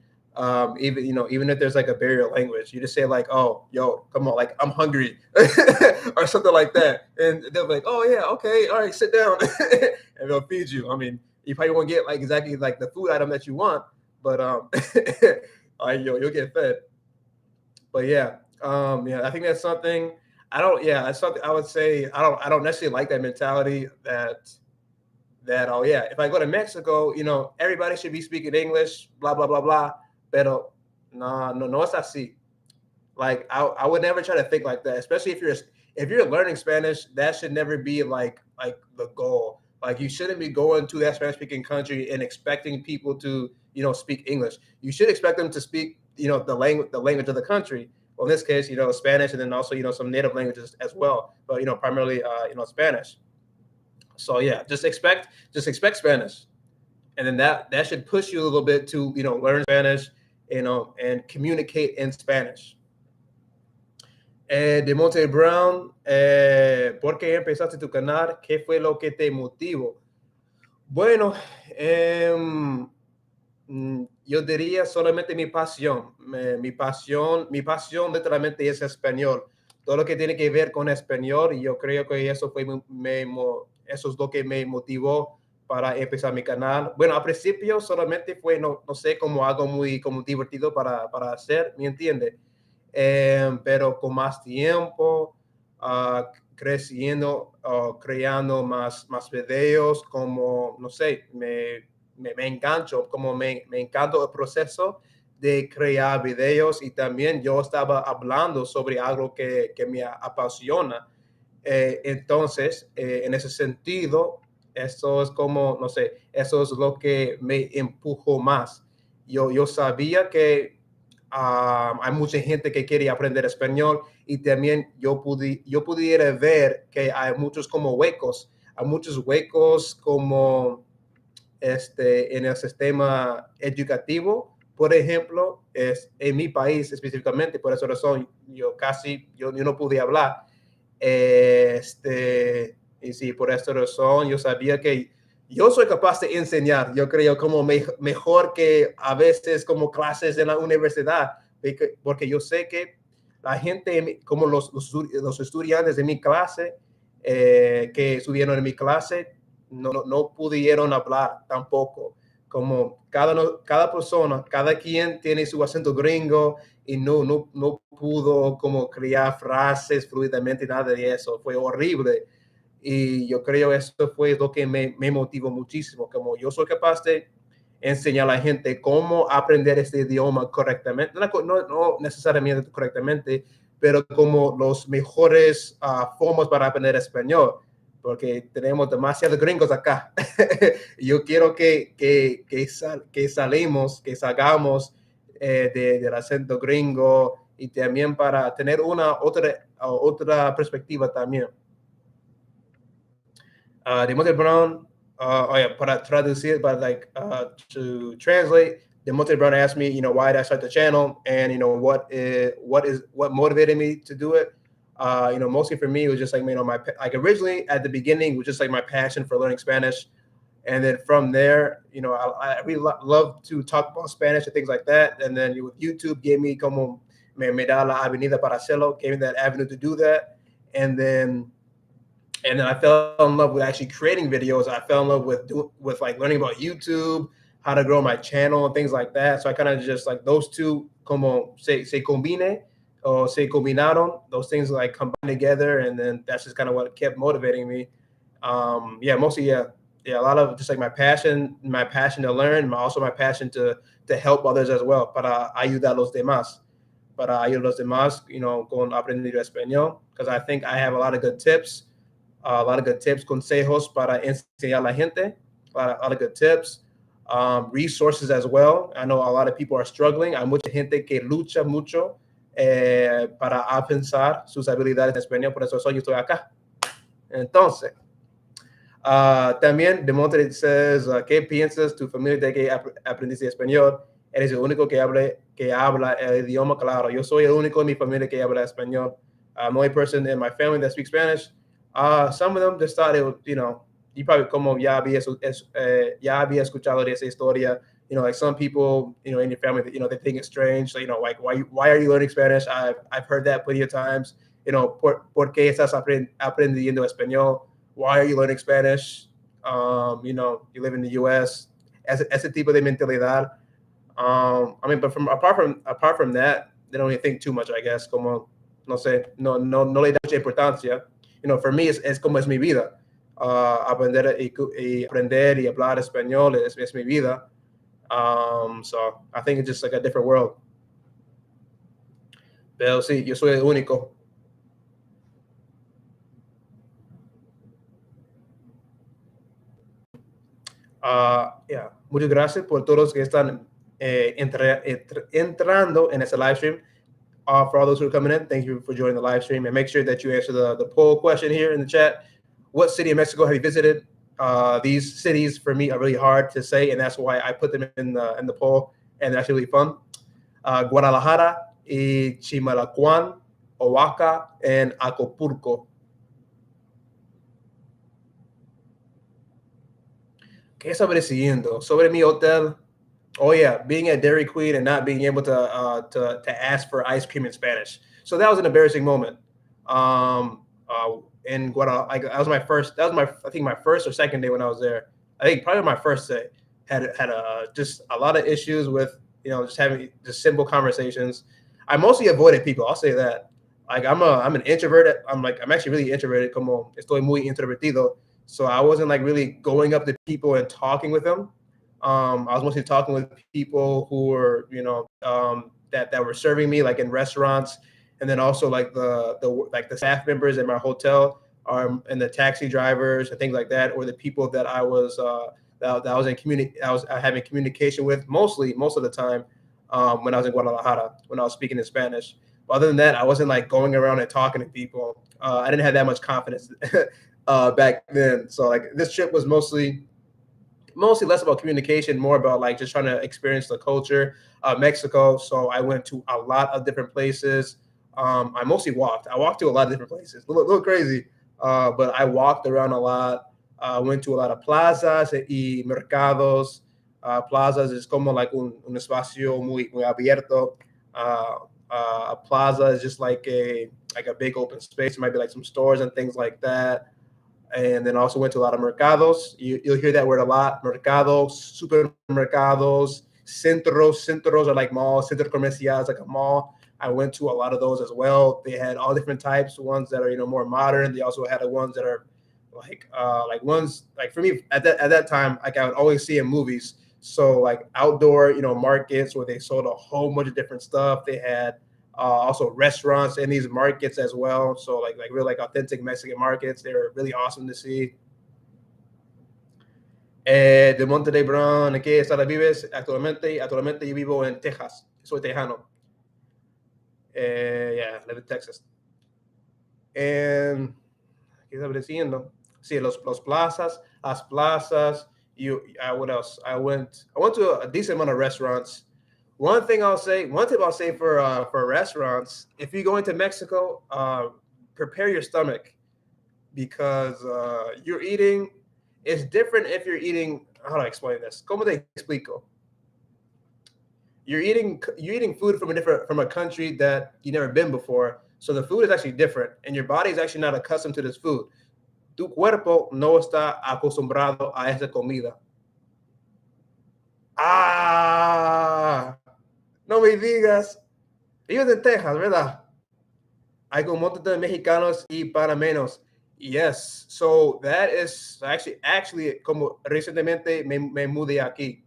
even even if there's like a barrier language. You just say like, oh, yo, come on, like I'm hungry, or something like that, and they'll be like, oh yeah, okay, all right, sit down, and they'll feed you. I mean, you probably won't get like exactly like the food item that you want, but you'll get fed. But yeah, yeah, I think that's something. I don't. Yeah, that's something I would say. I don't necessarily like that mentality that oh yeah, if I go to Mexico, everybody should be speaking English, blah blah blah blah. Pero no es así. Like I would never try to think like that, especially if you're learning Spanish. That should never be like the goal. Like you shouldn't be going to that Spanish speaking country and expecting people to speak English. You should expect them to speak the language of the country. Well, in this case, Spanish, and then also some native languages as well. But primarily Spanish. So yeah, just expect Spanish, and then that should push you a little bit to learn Spanish, and communicate in Spanish. De Monte Brown, ¿por qué empezaste tu canal? ¿Qué fue lo que te motivó? Bueno, yo diría solamente mi pasión. Mi pasión literalmente es español. Todo lo que tiene que ver con español, y yo creo que eso eso es lo que me motivó para empezar mi canal. Bueno, al principio solamente fue, no sé, como algo muy como divertido para hacer, ¿me entiende? Pero con más tiempo, creciendo, creando más videos, como, no sé, me engancho, como me encanta el proceso de crear videos, y también yo estaba hablando sobre algo que me apasiona. Entonces, en ese sentido, eso es como, no sé, eso es lo que me empujó más. Yo sabía que hay mucha gente que quiere aprender español, y también yo pudiera ver que hay muchos huecos como en el sistema educativo. Por ejemplo, en mi país específicamente, por esa razón, yo no pude hablar. Y sí, por esta razón yo sabía que yo soy capaz de enseñar, yo creo, como mejor que a veces como clases en la universidad, porque yo sé que la gente, como los estudiantes de mi clase, que estuvieron en mi clase, no pudieron hablar tampoco. Como cada persona, cada quien tiene su acento gringo, y no pudo como crear frases fluidamente, nada de eso. Fue horrible. Y yo creo eso fue lo que me motivó muchísimo. Como yo soy capaz de enseñar a la gente cómo aprender este idioma correctamente, no necesariamente correctamente, pero como los mejores formas para aprender español, porque tenemos demasiados gringos acá. Yo quiero que salgamos del acento gringo, y también para tener otra perspectiva también. Demonte Brown, para traducir, but to translate, Demonte Brown asked me, why did I start the channel, and what motivated me to do it. Mostly for me, it was just like, like originally at the beginning, it was just like my passion for learning Spanish. And then from there, I really love to talk about Spanish and things like that. And then with YouTube, gave me como me da la avenida para hacerlo, gave me that avenue to do that. And then I fell in love with actually creating videos. I fell in love with like learning about YouTube, how to grow my channel and things like that. So I kind of just like those two como se combine or se combinaron. Those things like combine together, and then that's just kind of what kept motivating me. Mostly a lot of just like my passion to learn, also my passion to help others as well. Para ayudar a los demás. Con aprendiendo español, because I think I have a lot of good tips. Consejos para enseñar a la gente, a lot of good tips, resources as well. I know a lot of people are struggling. Hay mucha gente que lucha mucho para avanzar sus habilidades en español, por eso yo estoy acá. Entonces, también Demonte says, ¿qué piensas tu familia de que aprendiste español? Eres el único que habla el idioma, claro. Yo soy el único en mi familia que habla español. I'm the only person in my family that speaks Spanish. Some of them just thought it was, you probably como ya había escuchado de esa historia. You know, like some people, you know, in your family, you know, they think it's strange. So, you know, like why are you learning Spanish? I've heard that plenty of times. You know, por qué estás aprendiendo español? Why are you learning Spanish? You know, you live in the U.S. Ese tipo de mentalidad. I mean, but apart from that, they don't even think too much, I guess. Como no sé, no le da mucha importancia. You know, for me, es como es mi vida. Aprender y hablar español es mi vida. So I think it's just like a different world. Pero sí, yo soy el único. Yeah. Muchas gracias por todos que están entrando en este live stream. For all those who are coming in, thank you for joining the live stream. And make sure that you answer the poll question here in the chat. What city in Mexico have you visited? These cities for me are really hard to say, and that's why I put them in the poll, and they're actually really fun. Guadalajara, y Chimalhuacán, Oaxaca, and Acapulco. ¿Qué estaba diciendo? Sobre mi hotel. Oh yeah, being at Dairy Queen and not being able to ask for ice cream in Spanish. So that was an embarrassing moment. In Guadalajara, like, that was my first. That was I think my first or second day when I was there. I think probably my first day. Had just a lot of issues with, you know, just having just simple conversations. I mostly avoided people. I'll say that. Like I'm an introvert. I'm actually really introverted. Como estoy muy introvertido. So I wasn't like really going up to people and talking with them. I was mostly talking with people who were, you know, that were serving me, like in restaurants, and then also like the staff members in my hotel, and the taxi drivers and things like that, or the people that I was having communication with most of the time when I was in Guadalajara, when I was speaking in Spanish. But other than that, I wasn't like going around and talking to people. I didn't have that much confidence back then. So like this trip was mostly less about communication, more about like just trying to experience the culture of Mexico. So I went to a lot of different places. I mostly walked. I walked to a lot of different places. A little crazy, but I walked around a lot. Went to a lot of plazas y mercados. Plazas is como like un espacio muy abierto. A plaza is just like a big open space. It might be like some stores and things like that. And then also went to a lot of mercados. You'll hear that word a lot. Mercados, supermercados, centros are like malls. Centro comercial is like a mall. I went to a lot of those as well. They had all different types. Ones that are, you know, more modern. They also had the ones that are like ones like, for me at that time, like I would always see in movies. So like outdoor, you know, markets where they sold a whole bunch of different stuff. They had also restaurants in these markets as well. So like real like authentic Mexican markets. They were really awesome to see. De Monte de Brown, ¿en qué estado vives actualmente? Actualmente yo vivo en Texas. Soy tejano. Yeah, live in Texas. And ¿qué estaba diciendo? Sí, los plazas, las plazas. What else? I went to a decent amount of restaurants. One tip I'll say for restaurants, if you go into Mexico, prepare your stomach, because you're eating. It's different if you're eating. How do I explain this? ¿Cómo te explico? You're eating food from a country that you've never been before, so the food is actually different, and your body is actually not accustomed to this food. Tu cuerpo no está acostumbrado a esa comida. No me digas. Ellos de Texas, ¿verdad? Hay un montón de mexicanos y panameños. Yes. So that is actually como recientemente me mudé aquí.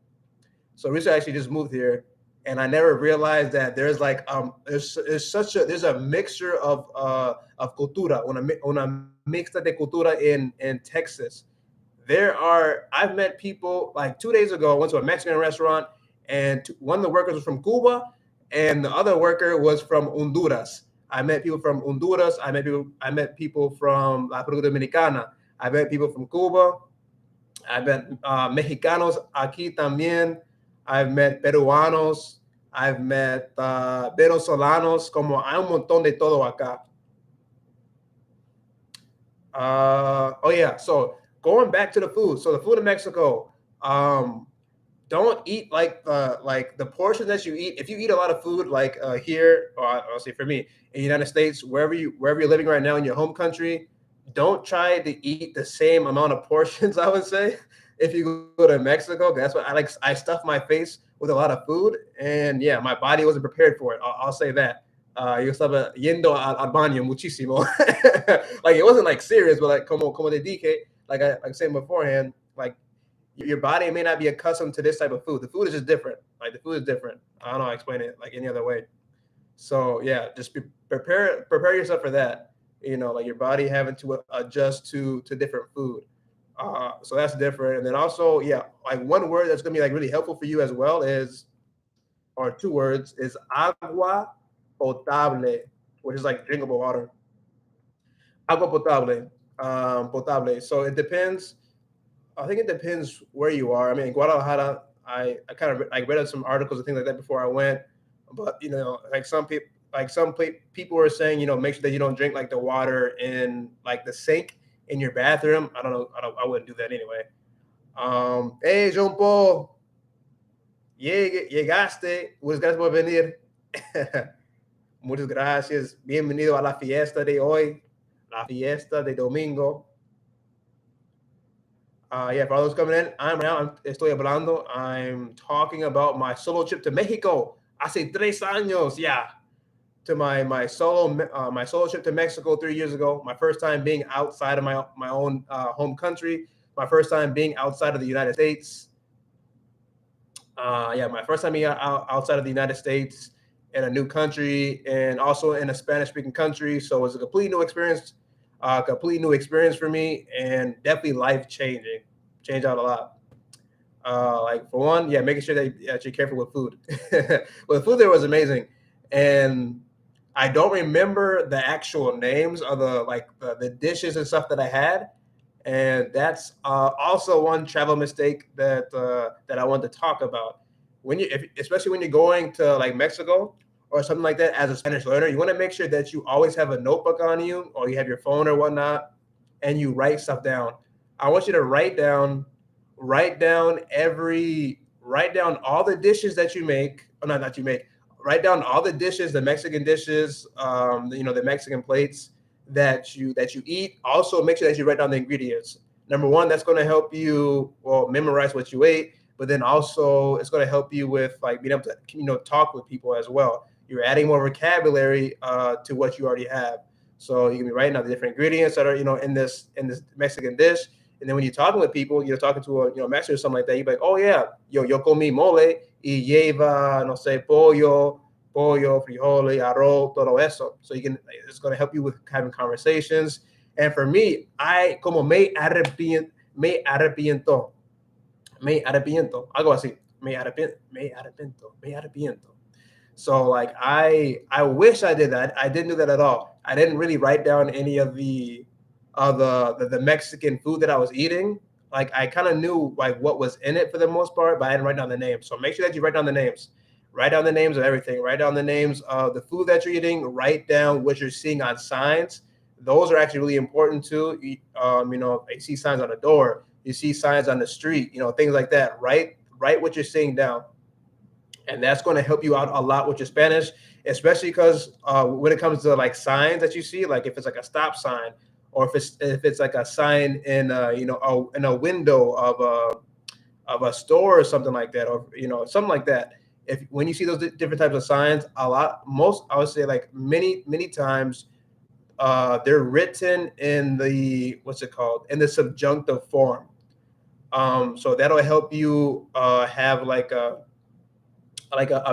So recently I actually just moved here, and I never realized that there's like there's a mixture of cultura, una mixta de cultura in Texas. I've met people, like 2 days ago, I went to a Mexican restaurant, and one of the workers was from Cuba, and the other worker was from Honduras. I met people from Honduras. I met people from La República Dominicana. I met people from Cuba. I met Mexicanos aquí también. I've met peruanos. I've met venezolanos. Como hay un montón de todo acá. Oh yeah. So going back to the food. So the food in Mexico, don't eat like the portion that you eat. If you eat a lot of food like here, or I'll say for me in the United States, wherever you're living right now in your home country, don't try to eat the same amount of portions. I would say if you go to Mexico, that's what I like. I stuff my face with a lot of food, and yeah, my body wasn't prepared for it. I'll say that. Yo estaba yendo al baño muchísimo. Like it wasn't like serious, but like como te dije, like I said beforehand, like your body may not be accustomed to this type of food. The food is just different. Like the food is different. I don't know how to explain it like any other way. So yeah, just prepare yourself for that. You know, like your body having to adjust to different food. So that's different. And then also, yeah, like one word that's gonna be like really helpful for you as well is, or two words, is agua potable, which is like drinkable water. Agua potable. Potable. So it depends. I think it depends where you are. I mean, in Guadalajara, I kind of like read some articles and things like that before I went. But you know, like people were saying, you know, make sure that you don't drink like the water in like the sink in your bathroom. I don't know. I wouldn't do that anyway. Hey, Jean Paul, llegaste. Muchas gracias por venir. Muchas gracias. Bienvenido a la fiesta de hoy, la fiesta de domingo. Yeah, for those coming in, estoy hablando. I'm talking about my solo trip to Mexico. Hace 3 años, yeah, to my solo trip to Mexico 3 years ago. My first time being outside of my own home country. My first time being outside of the United States. Yeah, my first time being outside of the United States in a new country, and also in a Spanish-speaking country. So it was a complete new experience for me, and definitely life-changing. Changed out a lot. Like for one, yeah, making sure that you're careful with food. Well, the food there was amazing, and I don't remember the actual names of the dishes and stuff that I had, and that's also one travel mistake that I want to talk about. Especially when you're going to like Mexico or something like that as a Spanish learner, you want to make sure that you always have a notebook on you, or you have your phone or whatnot, and you write stuff down. I want you to write down all the dishes that you make. Or not that you make. Write down all the dishes, the Mexican dishes, the Mexican plates that you eat. Also, make sure that you write down the ingredients. Number one, that's going to help you memorize what you ate, but then also it's going to help you with like being able to talk with people as well. You're adding more vocabulary to what you already have. So you can be writing down the different ingredients that are in this Mexican dish. And then when you're talking with people, you're talking to a Mexican or something like that. You're like, oh yeah, yo comí mole y lleva, no sé, pollo, frijoles, arroz, todo eso. So it's going to help you with having conversations. And for me, me arrepiento, algo así, me arrepiento. So like I wish I did that. I didn't do that at all. I didn't really write down any of the Mexican food that I was eating. Like I kind of knew like what was in it for the most part, but I didn't write down the names. So make sure that you write down the names. Write down the names of everything. Write down the names of the food that you're eating. Write down what you're seeing on signs. Those are actually really important too. You see signs on the door. You see signs on the street. Things like that. Write what you're seeing down, and that's going to help you out a lot with your Spanish, especially because when it comes to like signs that you see, like if it's like a stop sign, or if it's like a sign in in a window of a store or something like that, or something like that. When you see those different types of signs, I would say like many times they're written in the in the subjunctive form. So that'll help you have like a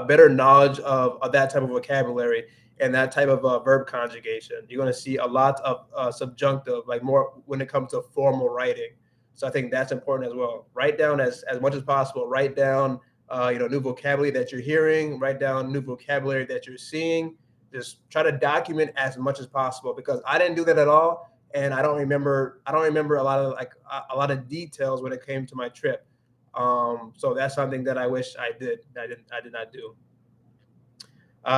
better knowledge of that type of vocabulary and that type of verb conjugation. You're going to see a lot of subjunctive, like more when it comes to formal writing. So I think that's important as well. Write down as much as possible. Write down new vocabulary that you're hearing. Write down new vocabulary that you're seeing. Just try to document as much as possible, because I didn't do that at all, and I don't remember a lot of details when it came to my trip. So that's something that I wish I did. I did not do.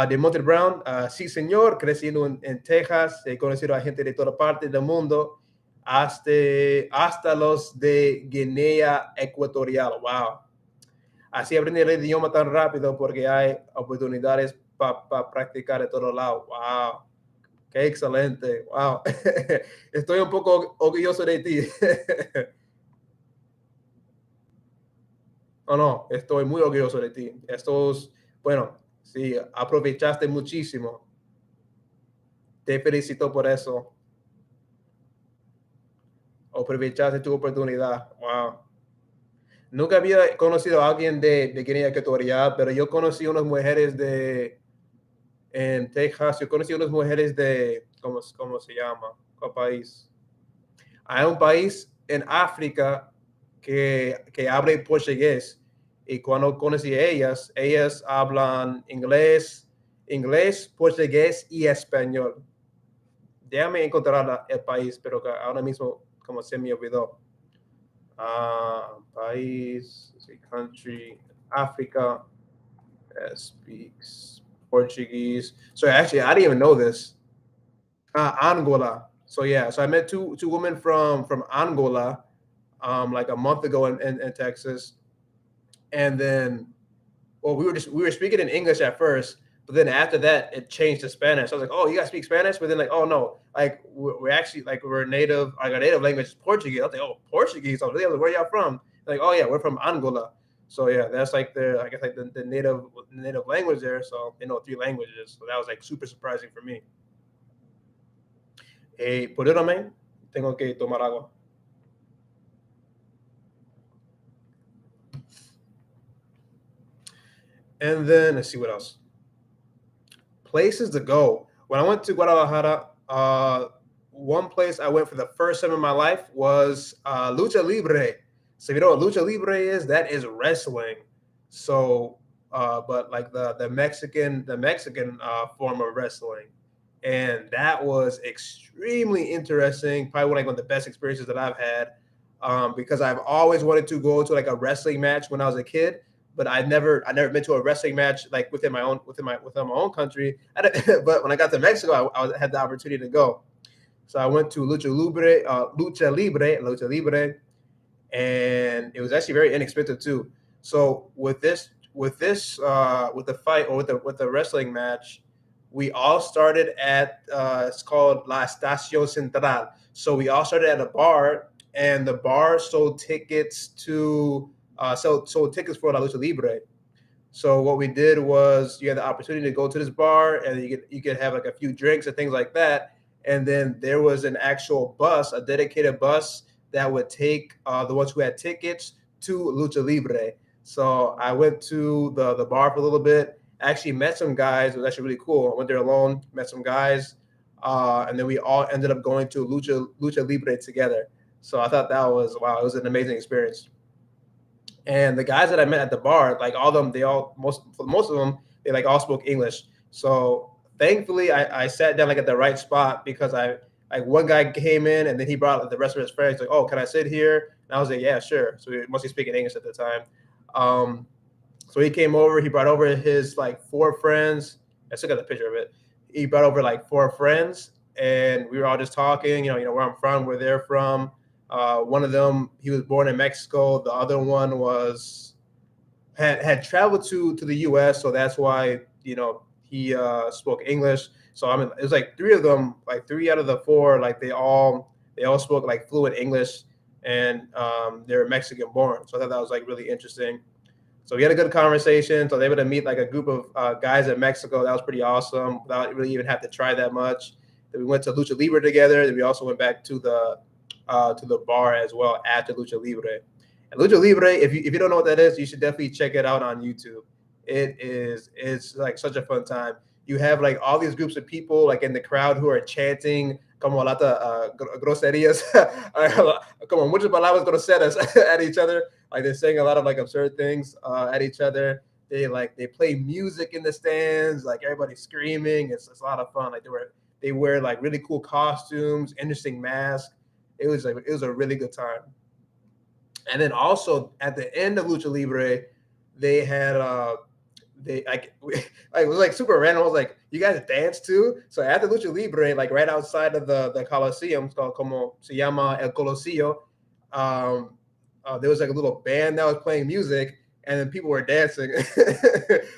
De Monte Brown, sí señor, creciendo en Texas, he conocido a gente de toda parte del mundo. hasta los de Guinea Ecuatorial. Wow. Así aprendí el idioma tan rápido porque hay oportunidades para practicar de todos lados. Wow. Qué excelente. Wow. Estoy un poco orgulloso de ti. No, no, estoy muy orgulloso de ti. Bueno, sí, aprovechaste muchísimo. Te felicito por eso. Aprovechaste tu oportunidad. Wow. Nunca había conocido a alguien de Guinea Ecuatorial, pero yo conocí unas mujeres en Texas. Yo conocí unas mujeres ¿cómo se llama? ¿Cuál país? Hay un país en África que habla portugués. Y cuando conocí a ellas hablan inglés, portugués y español. Déjame encontrar el país, pero que ahora mismo como se me olvidó. País, country, Africa, speaks Portuguese. So actually, I didn't even know this. Angola. So yeah, so I met two women from Angola, like a month ago in Texas, and then well, we were speaking in English at first, but then after that it changed to Spanish. I was like, oh, you guys speak Spanish? But then like, oh no, like we're actually like we're native, like our native language is Portuguese. I was like, oh, Portuguese. I was like, where y'all from? Like, oh yeah, we're from Angola. So yeah, that's like I guess like the native language there. So they know three languages. So that was like super surprising for me. Perdóname, tengo que tomar agua. And then let's see what else. Places to go. When I went to Guadalajara, one place I went for the first time in my life was Lucha Libre. So if you know what Lucha Libre is, that is wrestling. So, but like the Mexican form of wrestling, and that was extremely interesting. Probably one of the best experiences that I've had, because I've always wanted to go to like a wrestling match when I was a kid, but I never been to a wrestling match like within my own country. But when I got to Mexico, I had the opportunity to go. So I went to Lucha Libre, and it was actually very inexpensive too. So with the fight or with the wrestling match, we all started at it's called La Estacion Central. So we all started at a bar, and the bar sold tickets sold tickets for La Lucha Libre. So what we did was you had the opportunity to go to this bar, and you could have like a few drinks and things like that. And then there was an actual bus, a dedicated bus that would take the ones who had tickets to Lucha Libre. So I went to the bar for a little bit. Actually met some guys. It was actually really cool. I went there alone, met some guys, and then we all ended up going to Lucha Libre together. So I thought that was wow. It was an amazing experience. And the guys that I met at the bar, like all of them, most of them, they like all spoke English. So thankfully, I sat down like at the right spot because I like one guy came in and then he brought the rest of his friends. Like, oh, can I sit here? And I was like, yeah, sure. So we mostly speaking English at the time. Um, so he came over. He brought over his like four friends. I still got the picture of it. He brought over like four friends, and we were all just talking. Where I'm from, where they're from. One of them, he was born in Mexico. The other one had traveled to the U.S., so that's why he spoke English. So I mean, it was like three of them, like three out of the four, like they all spoke like fluent English, and they're Mexican born. So I thought that was like really interesting. So we had a good conversation. So they were able to meet like a group of guys in Mexico. That was pretty awesome without really even have to try that much. Then we went to Lucha Libre together. Then we also went back to the bar as well after Lucha Libre. And Lucha Libre, if you don't know what that is, you should definitely check it out on YouTube. It's like such a fun time. You have like all these groups of people like in the crowd who are chanting como lata groserías, como muchas palabras groseras at each other. Like they're saying a lot of like absurd things at each other. They play music in the stands, like everybody's screaming. It's a lot of fun. Like they wear like really cool costumes, interesting masks. It was a really good time. And then also at the end of Lucha Libre, they had it was like super random. I was like, you guys dance too? So after Lucha Libre, like right outside of the Coliseum, it's called como se llama El Coliseo. Um, there was like a little band that was playing music, and then people were dancing.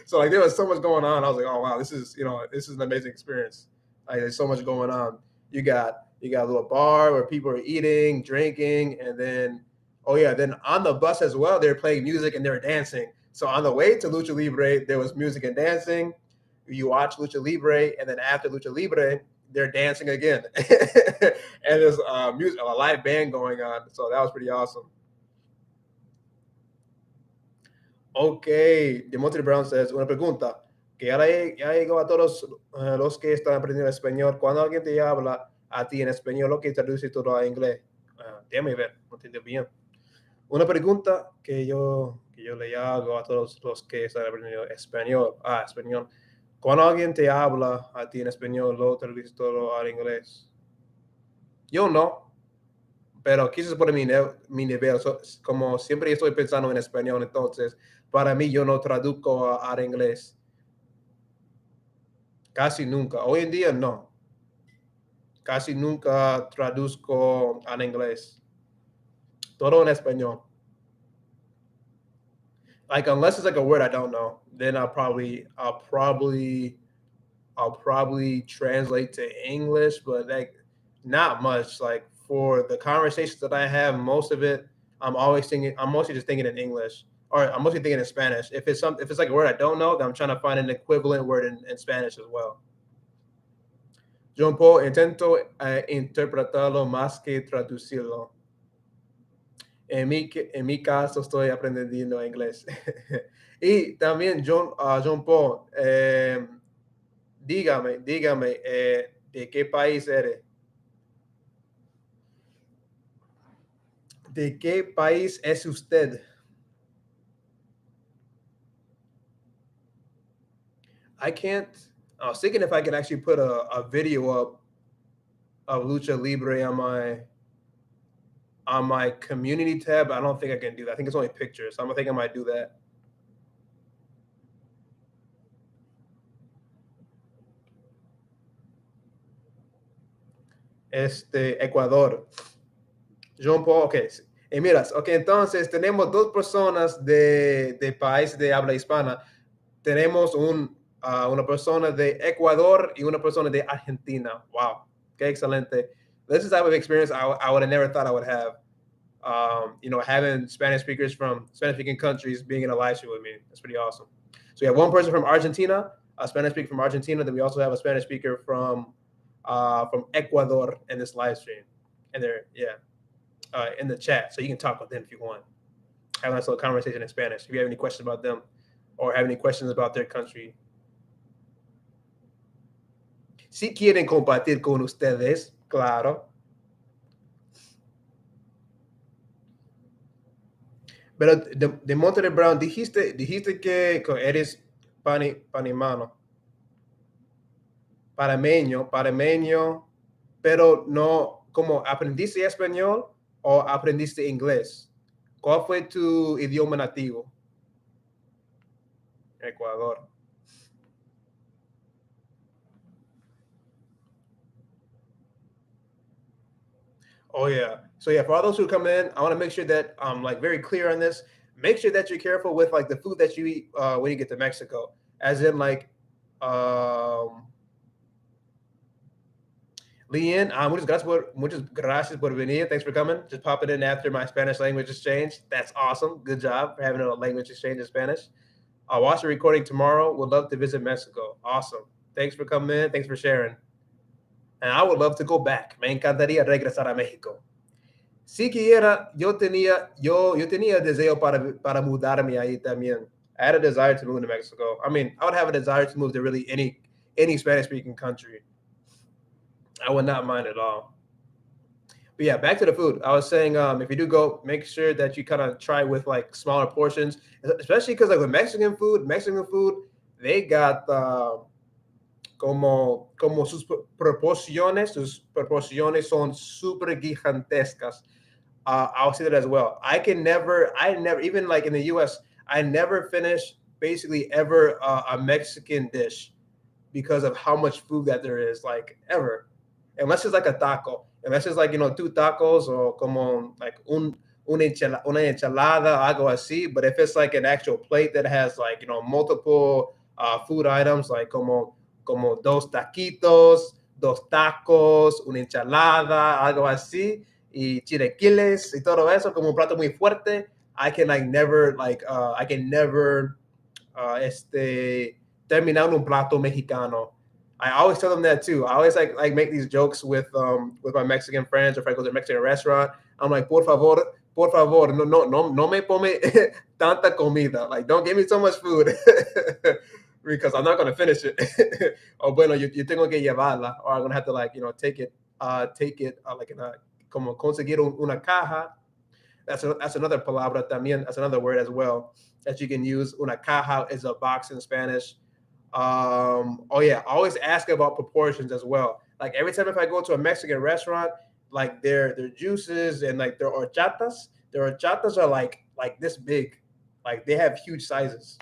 So like there was so much going on. I was like, oh wow, this is an amazing experience. Like there's so much going on. You got a little bar where people are eating, drinking, and then then on the bus as well, they were playing music and they were dancing. So on the way to Lucha Libre, there was music and dancing. You watch Lucha Libre, and then after Lucha Libre, they're dancing again. And there's music, a live band going on. So that was pretty awesome. Okay, Demontre Brown says, una pregunta, que ya llegó a todos los que están aprendiendo español. Cuando alguien te habla a ti en español, lo que traduce todo a inglés. Déjame ver, no entiendo bien. Una pregunta que yo le hago a todos los que están aprendiendo español. Español. Cuando alguien te habla a ti en español, lo traduce todo al inglés. Yo no, pero quizás por mi nivel, como siempre estoy pensando en español, entonces para mí yo no traduzco al inglés. Casi nunca. Hoy en día no. Casi nunca traduzco al inglés. Todo en español. Like unless it's like a word I don't know, then I'll probably translate to English, but like not much. Like for the conversations that I have, most of it I'm mostly just thinking in English, or I'm mostly thinking in Spanish. If it's like a word I don't know, then I'm trying to find an equivalent word in Spanish as well. John Paul, intento interpretarlo más que traducirlo. En mi caso estoy aprendiendo inglés. Y también John Paul, dígame, ¿de qué país eres? ¿De qué país es usted? I can't. I was thinking if I could actually put a video up of Lucha Libre on my community tab. I don't think I can do that. I think it's only pictures. I think I might do that. Ecuador. Jean Paul, ok. Miras, ok, entonces tenemos dos personas de país de habla hispana. Tenemos una persona de Ecuador y una persona de Argentina. Wow, qué excelente. This is the type of experience I would have never thought I would have. Having Spanish speakers from Spanish-speaking countries being in a live stream with me. That's pretty awesome. So we have one person from Argentina, a Spanish speaker from Argentina. Then we also have a Spanish speaker from Ecuador in this live stream. And they're, in the chat. So you can talk with them if you want. Have a nice little conversation in Spanish. If you have any questions about them or have any questions about their country. Si quieren compartir con ustedes, claro. Pero de Monterrey Brown, dijiste que eres panimano. Parameño, pero no, como aprendiste español o aprendiste inglés. ¿Cuál fue tu idioma nativo? Ecuador. Oh yeah. So yeah, for all those who come in, I want to make sure that I'm like very clear on this. Make sure that you're careful with like the food that you eat when you get to Mexico. As in like Leanne, muchas gracias por venir. Thanks for coming. Just popping in after my Spanish language exchange. That's awesome. Good job for having a language exchange in Spanish. I'll watch the recording tomorrow. Would love to visit Mexico. Awesome. Thanks for coming in. Thanks for sharing. And I would love to go back. Me encantaría regresar a México. Si quiera, yo tenía deseo para mudarme ahí también. I had a desire to move to Mexico. I mean, I would have a desire to move to really any Spanish-speaking country. I would not mind at all. But yeah, back to the food. I was saying, if you do go, make sure that you kind of try with like smaller portions, especially because like with Mexican food, they got como sus proporciones son super gigantescas. I'll say that as well. I never, even like in the US, I never finish basically ever a Mexican dish because of how much food that there is, like ever. Unless it's like a taco, unless it's like, you know, two tacos or como like una enchilada, algo así. But if it's like an actual plate that has like, you know, multiple food items, like como dos taquitos, dos tacos, una enchilada, algo así, y chilequiles y todo eso, como un plato muy fuerte, I can like never like I can never terminar un plato mexicano. I always tell them that too. I always like make these jokes with my Mexican friends, or if I go to a Mexican restaurant. I'm like, por favor, no me pome tanta comida. Like, don't give me so much food because I'm not gonna finish it. O bueno, yo tengo que llevarla, or I'm gonna have to like, you know, take it like in a como conseguir una caja. That's another palabra también. That's another word as well that you can use. Una caja is a box in Spanish. Oh yeah, always ask about proportions as well. Like every time if I go to a Mexican restaurant, like their juices and like their horchatas are like this big. Like they have huge sizes.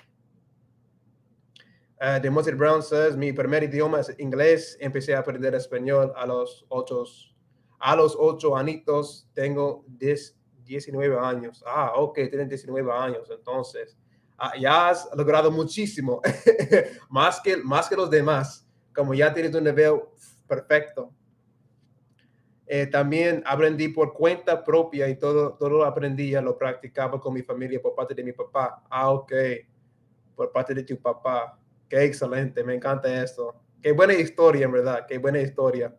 Demonte Brown says, mi primer idioma es inglés. Empecé a aprender español a los 8 añitos. Tengo 19 años. Ah, ok, tienen 19 años. Entonces, ya has logrado muchísimo. más que los demás. Como ya tienes un nivel perfecto. También aprendí por cuenta propia y todo lo aprendía, lo practicaba con mi familia por parte de mi papá. Ah, ok. Por parte de tu papá. Qué excelente, me encanta esto. Qué buena historia, en verdad, qué buena historia.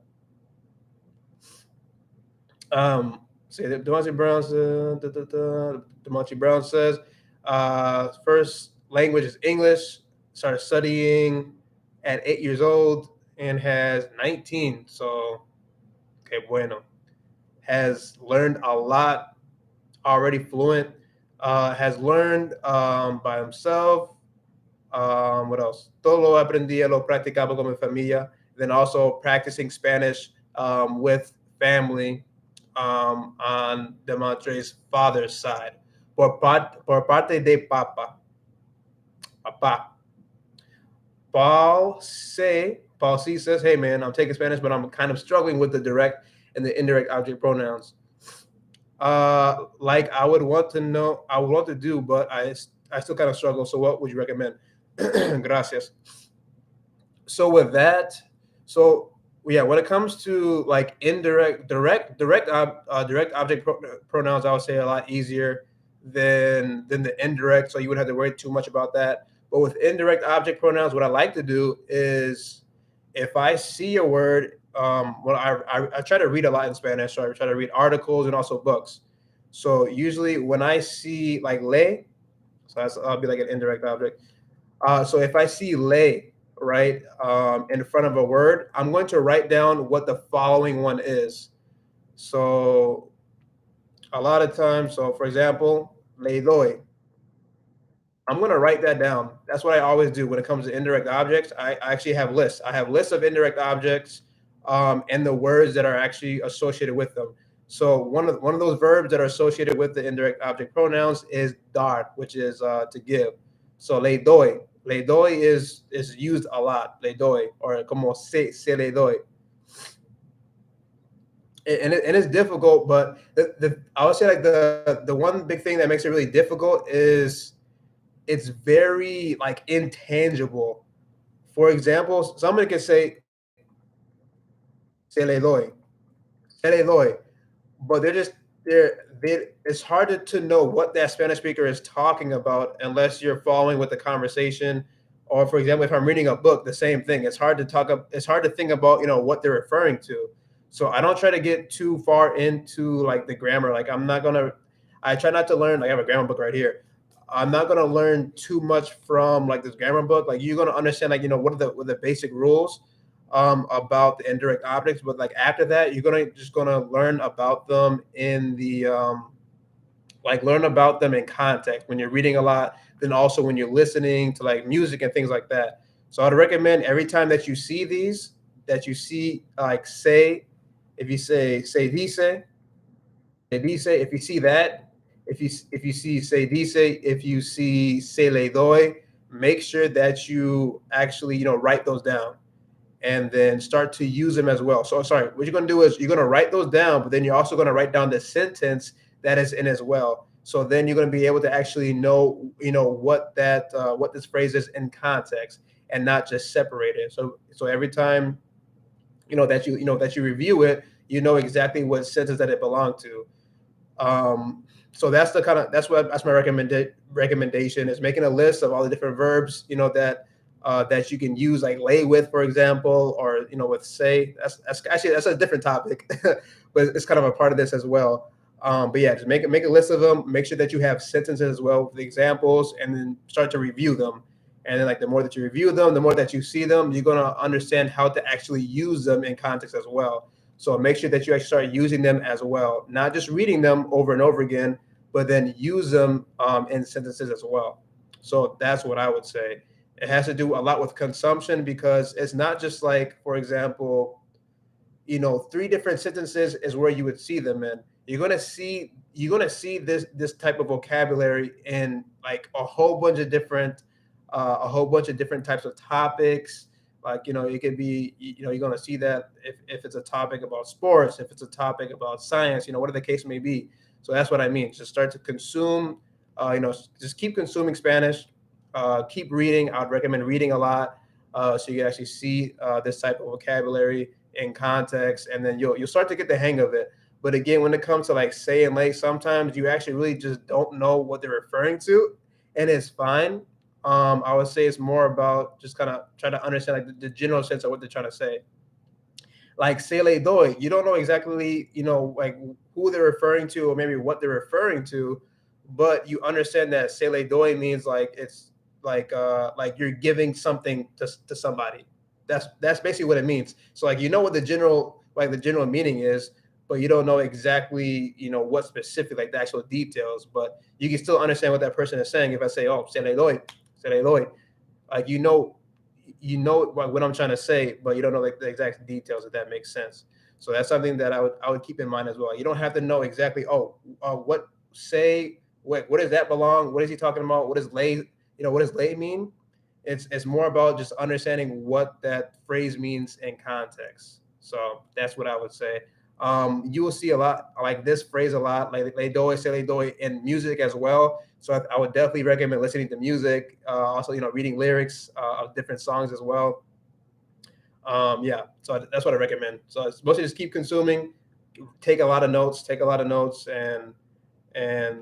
Demonte Brown says, first language is English, started studying at 8 years old and has 19. So, que bueno. Has learned a lot, already fluent, has learned by himself. What else? Todo lo aprendía, lo practicaba con mi familia. Then also practicing Spanish with family on Demontre's father's side. Por parte de papá. Paul C says, hey man, I'm taking Spanish, but I'm kind of struggling with the direct and the indirect object pronouns. Like I would want to do, but I still kind of struggle. So what would you recommend? Gracias. So with that, when it comes to like direct object pronouns, I would say a lot easier than the indirect. So you wouldn't have to worry too much about that. But with indirect object pronouns, what I like to do is if I see a word, I try to read a lot in Spanish, so I try to read articles and also books. So usually when I see like le, so I'll be like an indirect object. So if I see le, right, in front of a word, I'm going to write down what the following one is. So a lot of times, so for example, le doy. I'm going to write that down. That's what I always do when it comes to indirect objects. I actually have lists. I have lists of indirect objects and the words that are actually associated with them. So one of those verbs that are associated with the indirect object pronouns is dar, which is to give. So le doy. Le doy is used a lot. Le doy, or como se le doy. And it's difficult, but I would say like the one big thing that makes it really difficult is it's very like intangible. For example, somebody can say se le doy, but it's harder to know what that Spanish speaker is talking about unless you're following with the conversation. Or for example, if I'm reading a book, the same thing. It's hard to think about, you know, what they're referring to. So I don't try to get too far into like the grammar. Like I try not to learn. Like I have a grammar book right here. I'm not gonna learn too much from like this grammar book. Like you're gonna understand like, you know, what are the basic rules about the indirect objects, but like after that, you're gonna learn about them in the learn about them in context when you're reading a lot, then also when you're listening to like music and things like that. So I'd recommend every time that you see these, that you see like say, if you say dice, if you see that, if you see say dice, if you see se le doy, make sure that you actually, write those down and then start to use them as well. So sorry, what you're going to do is you're going to write those down, but then you're also going to write down the sentence that is in as well. So then you're going to be able to actually know, what what this phrase is in context and not just separate it. So every time, that you review it, you know exactly what sentence that it belonged to. So that's my recommendation is making a list of all the different verbs, that you can use, like lay with, for example, or with say. That's a different topic, but it's kind of a part of this as well. But yeah, just make a list of them. Make sure that you have sentences as well with the examples, and then start to review them. And then, like, the more that you review them, the more that you see them, you're gonna understand how to actually use them in context as well. So make sure that you actually start using them as well, not just reading them over and over again, but then use them in sentences as well. So that's what I would say. It has to do a lot with consumption, because it's not just like, for example, three different sentences is where you would see them in. You're gonna see this type of vocabulary in like a whole bunch of different types of topics. Like, it could be, you're gonna see that if it's a topic about sports, if it's a topic about science, whatever the case may be. So that's what I mean. Just start to consume, just keep consuming Spanish, keep reading. I'd recommend reading a lot, so you can actually see this type of vocabulary in context, and then you'll start to get the hang of it. But again, when it comes to like say and lay, sometimes you actually really just don't know what they're referring to, and it's fine. I would say it's more about just kind of trying to understand like the general sense of what they're trying to say. Like se le doy, you don't know exactly, like who they're referring to or maybe what they're referring to, but you understand that se le doy means like it's like you're giving something to somebody. That's basically what it means. So like, what the general meaning is, but you don't know exactly, what specific, like the actual details, but you can still understand what that person is saying. If I say, oh, se le doy, like, what I'm trying to say, but you don't know like the exact details, if that makes sense. So that's something that I would keep in mind as well. You don't have to know exactly, what does that belong? What is he talking about? What does lay, what does lay mean? It's more about just understanding what that phrase means in context. So that's what I would say. You will see a lot like this phrase a lot, like le doy, se le doy, in music as well. So I would definitely recommend listening to music. Also, reading lyrics of different songs as well. Yeah, so that's what I recommend. So it's mostly just keep consuming, take a lot of notes, and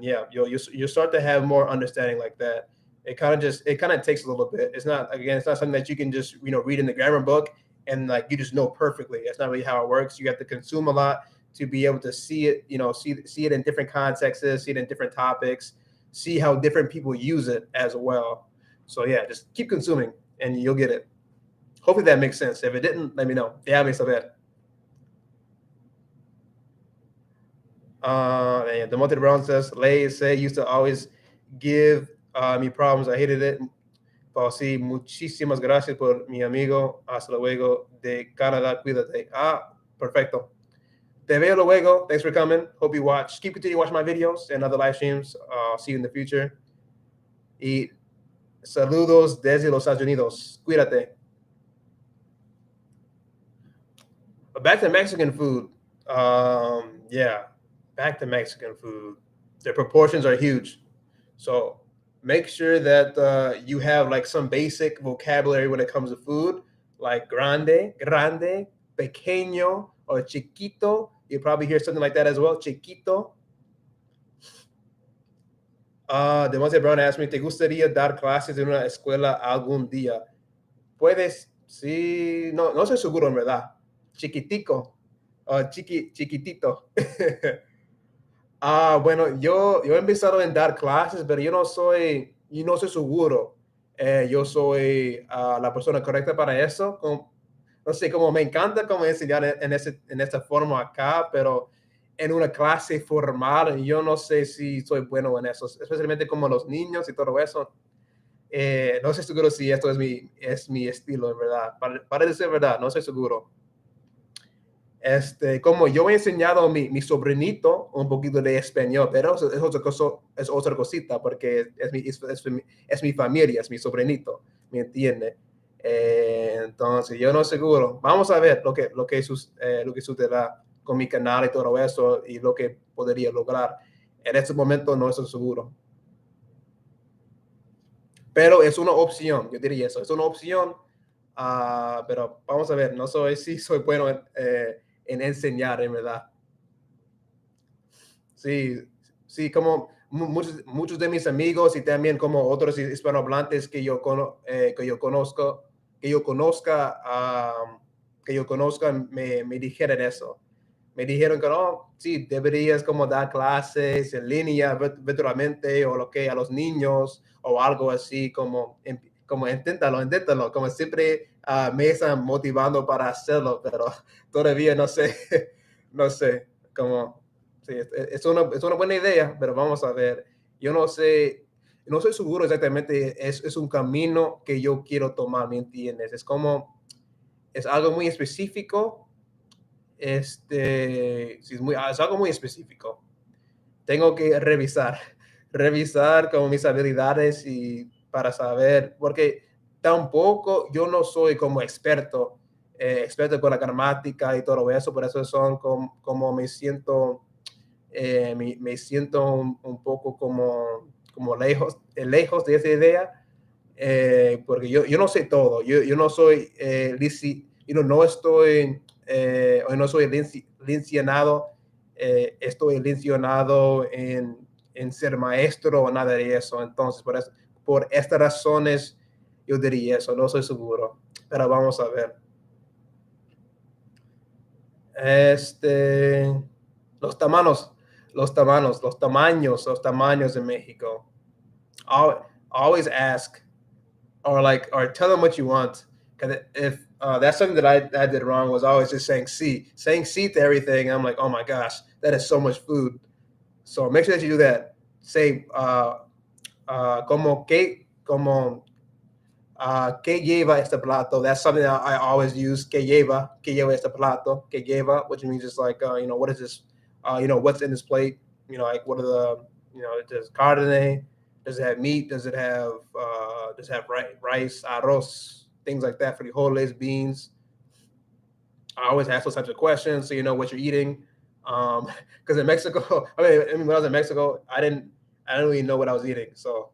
yeah, you'll start to have more understanding like that. It kind of takes a little bit. It's not something that you can just read in the grammar book and like you just know perfectly. That's not really how it works. You have to consume a lot to be able to see it, see it in different contexts, see it in different topics, see how different people use it as well. So yeah, just keep consuming and you'll get it. Hopefully that makes sense. If it didn't, let me know. Déjame saber. And Demonte Brown says, Lay say used to always give me problems. I hated it. Pero sí, muchísimas gracias por mi amigo. Hasta luego de Canadá. Cuídate. Perfecto. Te veo luego. Thanks for coming. Hope you watch. Continue watching my videos and other live streams. See you in the future. Y saludos desde los Estados Unidos. Cuídate. But back to Mexican food. Yeah, back to Mexican food. The proportions are huge. So make sure that you have like some basic vocabulary when it comes to food, like grande, pequeño, or chiquito. You probably hear something like that as well, chiquito. Demonte Brown asked me, ¿te gustaría dar clases en una escuela algún día? Puedes, sí, no soy seguro en verdad. Chiquitico, chiquitito. Bueno, yo he empezado en dar clases, pero yo no soy seguro. Yo soy la persona correcta para eso. No sé, como me encanta como enseñar en esta forma acá, pero en una clase formal, yo no sé si soy bueno en eso, especialmente como los niños y todo eso. No estoy seguro si esto es mi estilo, en verdad. Para decir verdad, no estoy seguro. Como yo he enseñado a mi sobrinito un poquito de español, pero es otra cosita, porque es mi familia, es mi sobrinito, ¿me entiende? Entonces, yo no seguro. Vamos a ver lo que sucederá con mi canal y todo eso y lo que podría lograr. En este momento no estoy seguro. Pero es una opción, yo diría eso, es una opción, pero vamos a ver, no soy si soy bueno en enseñar, en verdad. Sí, sí, como muchos de mis amigos y también como otros hispanohablantes que yo conozca, que yo conozca, me dijeron eso. Me dijeron que no, sí, deberías como dar clases en línea virtualmente o lo que a los niños o algo así, como inténtalo, como siempre me están motivando para hacerlo, pero todavía no sé, no sé, como, sí, es una buena idea, pero vamos a ver, yo no sé, no soy seguro exactamente, es un camino que yo quiero tomar, ¿me entiendes? Es algo muy específico, sí, es algo muy específico. Tengo que revisar como mis habilidades y para saber, porque tampoco yo no soy como experto con la gramática y todo eso, por eso son como me siento, me siento un poco como lejos de esa idea, porque yo no sé todo, yo no soy, no estoy, o no soy licenciado, estoy licenciado en ser maestro o nada de eso, entonces por estas razones yo diría eso, no soy seguro, pero vamos a ver. Este, los tamaños, los tamaños de México. Always ask or tell them what you want. Because if that's something that I did wrong was always just saying sí to everything. I'm like, oh my gosh, that is so much food. So make sure that you do that. Say ¿qué lleva este plato? That's something that I always use. ¿Qué lleva este plato? ¿Qué lleva? Which means just like, what is this? What's in this plate? Like what are does carne? Does it have meat? Does it have rice, arroz, things like that, frijoles, beans? I always ask those types of questions so you know what you're eating. Because in Mexico, when I was in Mexico, I didn't really know what I was eating. So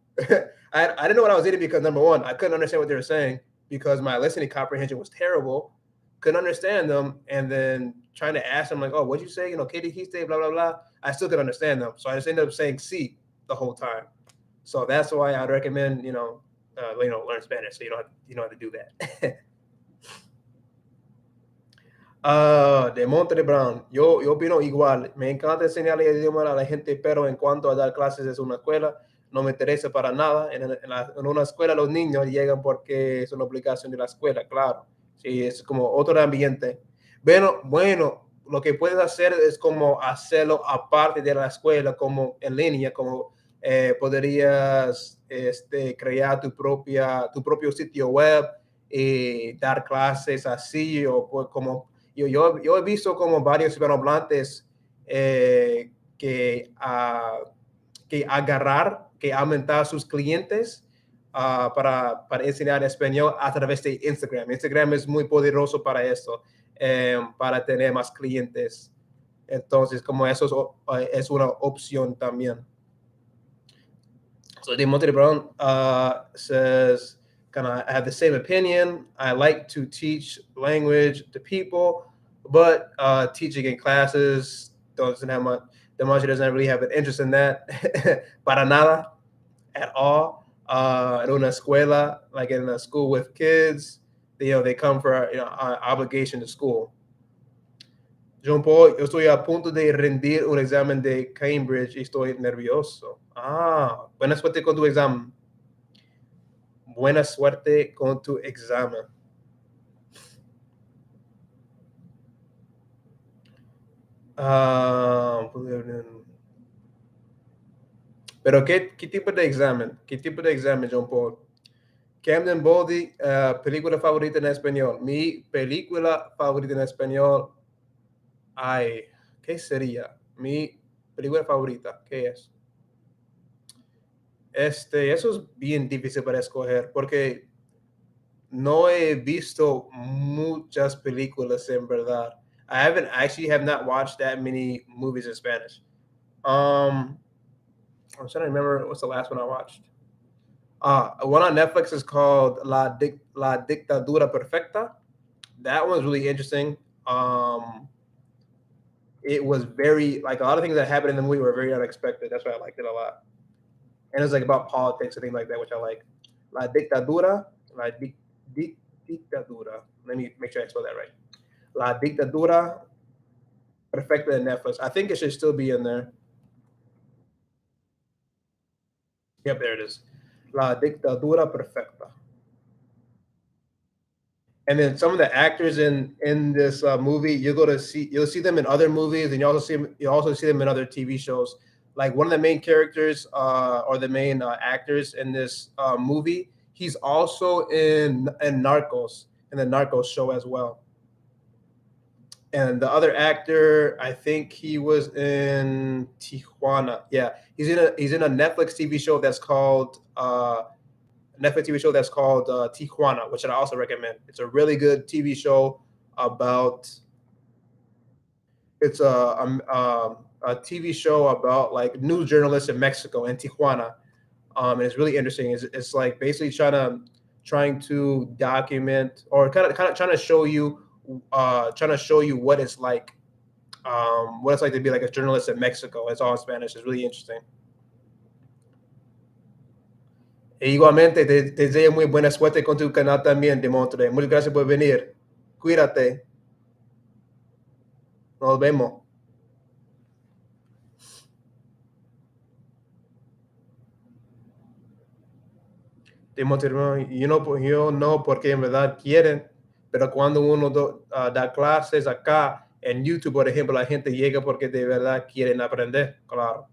I didn't know what I was eating because number one, I couldn't understand what they were saying because my listening comprehension was terrible. Couldn't understand them, and then trying to ask them like, "Oh, what'd you say?" "Que dijiste?" Blah blah blah. I still could understand them, so I just ended up saying "sí" the whole time. So that's why I'd recommend learn Spanish so you don't have to do that. De Monte Brown, yo opino igual. Me encanta enseñarle el idioma a la gente, pero en cuanto a dar clases en una escuela, no me interesa para nada. En una escuela los niños llegan porque es una obligación de la escuela, claro. Sí, es como otro ambiente. Bueno, lo que puedes hacer es como hacerlo aparte de la escuela, como en línea, como podrías crear tu propio sitio web y dar clases así, o pues, como yo he visto como varios hispanohablantes que aumentar sus clientes para enseñar español a través de Instagram. Instagram es muy poderoso para eso, para tener más clientes. Entonces, como eso es una opción también. So Demonte Brown says, I have the same opinion. I like to teach language to people, but teaching in classes doesn't have much. Demonte doesn't really have an interest in that. Para nada, at all. In una escuela, like in a school with kids, they come for obligation to school. John Paul, yo estoy a punto de rendir un examen de Cambridge y estoy nervioso. Buena suerte con tu examen. Buena suerte con tu examen. Pero ¿qué tipo de examen? ¿Qué tipo de examen, John Paul? Camden Boldy, película favorita en español. Mi película favorita en español Ay, ¿qué sería? Mi película favorita, ¿qué es? Eso es bien difícil para escoger porque no he visto muchas películas en verdad. I actually have not watched that many movies in Spanish. Um, I'm trying to remember what's the last one I watched. One on Netflix is called La Dictadura Perfecta. That one's really interesting. It was very like a lot of things that happened in the movie were very unexpected. That's why I liked it a lot. And it's like about politics and things like that, which I like. La Dictadura, Dictadura. Let me make sure I spell that right. La Dictadura Perfecta in Netflix. I think it should still be in there. Yep, there it is. La Dictadura Perfecta. And then some of the actors in this movie, you'll see them in other movies, and you also see them in other TV shows. Like one of the main characters or the main actors in this movie, he's also in Narcos, in the Narcos show as well. And the other actor, I think he was in Tijuana. Yeah, he's in a Netflix TV show that's called Tijuana, which I also recommend. It's a really good TV show about. It's a TV show about like news journalists in Mexico and Tijuana, and it's really interesting. It's like basically trying to document or kind of trying to show you what it's like to be like a journalist in Mexico. It's all in Spanish. It's really interesting. E igualmente, te deseo muy buena suerte con tu canal también, Demontre. Muchas gracias por venir. Cuídate. Nos vemos. Demontre, yo no porque en verdad quieren, pero cuando uno da clases acá en YouTube, por ejemplo, la gente llega porque de verdad quieren aprender, claro.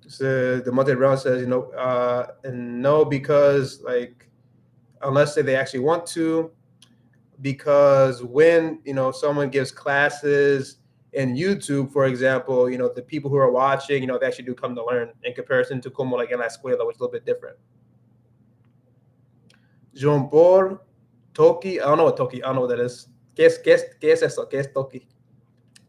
So Demontre Brown says, and no, because like, unless they actually want to, because when someone gives classes in YouTube, for example, the people who are watching, they actually do come to learn in comparison to como like en la escuela, which is a little bit different. Jean Paul, Toki, I don't know what Toki, I don't know what that is. ¿Qué es eso? ¿Qué es Toki?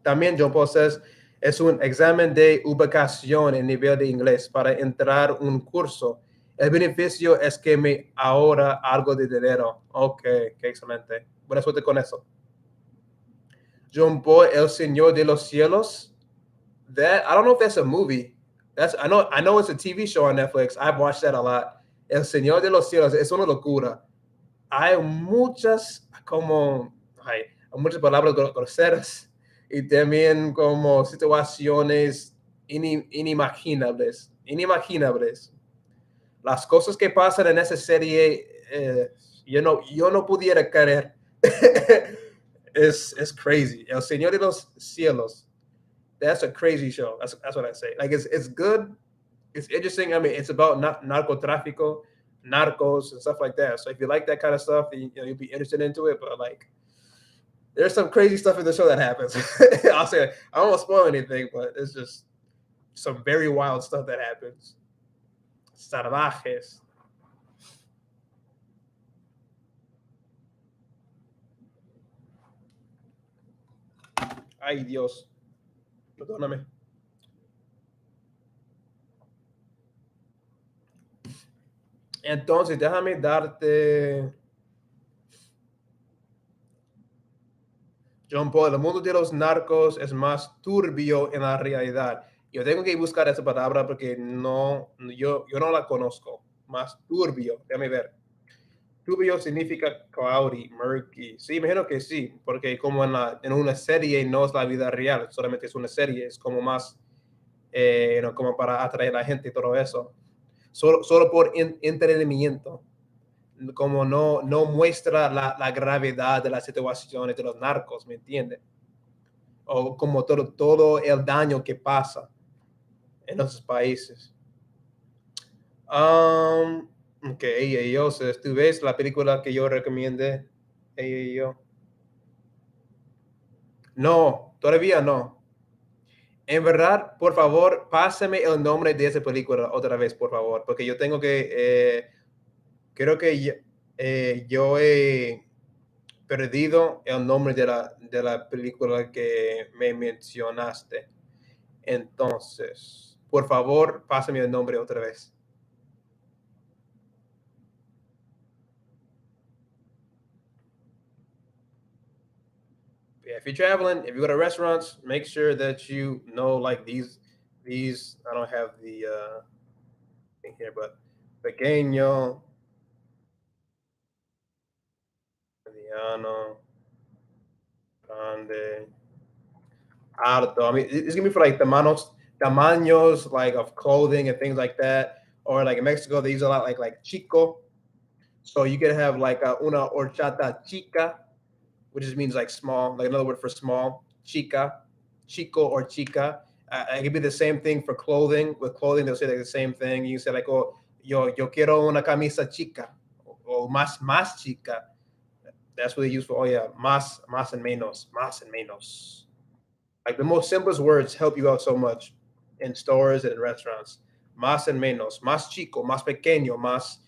También John Paul says, es un examen de ubicación en nivel de inglés para entrar un curso. El beneficio es que me ahorra algo de dinero. Ok, qué excelente. Buena suerte con eso. John Paul, El Señor de los Cielos. That I don't know if that's a movie. I know it's a TV show on Netflix. I've watched that a lot. El Señor de los Cielos es una locura. Hay muchas palabras groseras y también como situaciones inimaginables. Las cosas que pasan en esa serie, yo no pudiera creer. Es crazy. El Señor de los Cielos. That's a crazy show. That's what I say. Like it's good. It's interesting. I mean, it's about narcotráfico, narcos, and stuff like that. So if you like that kind of stuff, you'll be interested into it. But like, there's some crazy stuff in the show that happens. I'll say I don't want to spoil anything, but it's just some very wild stuff that happens. Salvajes. Ay, Dios. Perdóname. Entonces, déjame darte. John Paul, el mundo de los narcos es más turbio en la realidad. Yo tengo que buscar esa palabra porque yo no la conozco. Más turbio, déjame ver. Turbio significa cloudy, murky. Sí, imagino que sí, porque como en una serie no es la vida real, solamente es una serie, es como más, como para atraer a la gente y todo eso. Solo por entretenimiento, como no muestra la gravedad de las situaciones de los narcos, ¿me entiendes? O como todo el daño que pasa en esos países. Ok, ella y yo, tú ves la película que yo recomendé, ella y yo. No, todavía no. En verdad, por favor, pásame el nombre de esa película otra vez, por favor, porque yo tengo que, creo que yo he perdido el nombre de la película que me mencionaste. Entonces, por favor, pásame el nombre otra vez. Yeah, if you're traveling, if you go to restaurants, make sure that you know like these. I don't have the thing here, but pequeño, mediano, grande, alto. I mean, it's gonna be for like tamaños like of clothing and things like that. Or like in Mexico, they use a lot like chico. So you could have like una horchata chica, which just means like small, like another word for small, chica, chico or chica. It could be the same thing for clothing. With clothing, they'll say like the same thing. You say like, oh, yo quiero una camisa chica, or más chica. That's what they use for, oh yeah, más and menos, más and menos. Like the most simplest words help you out so much in stores and in restaurants. Más and menos, más chico, más pequeño, más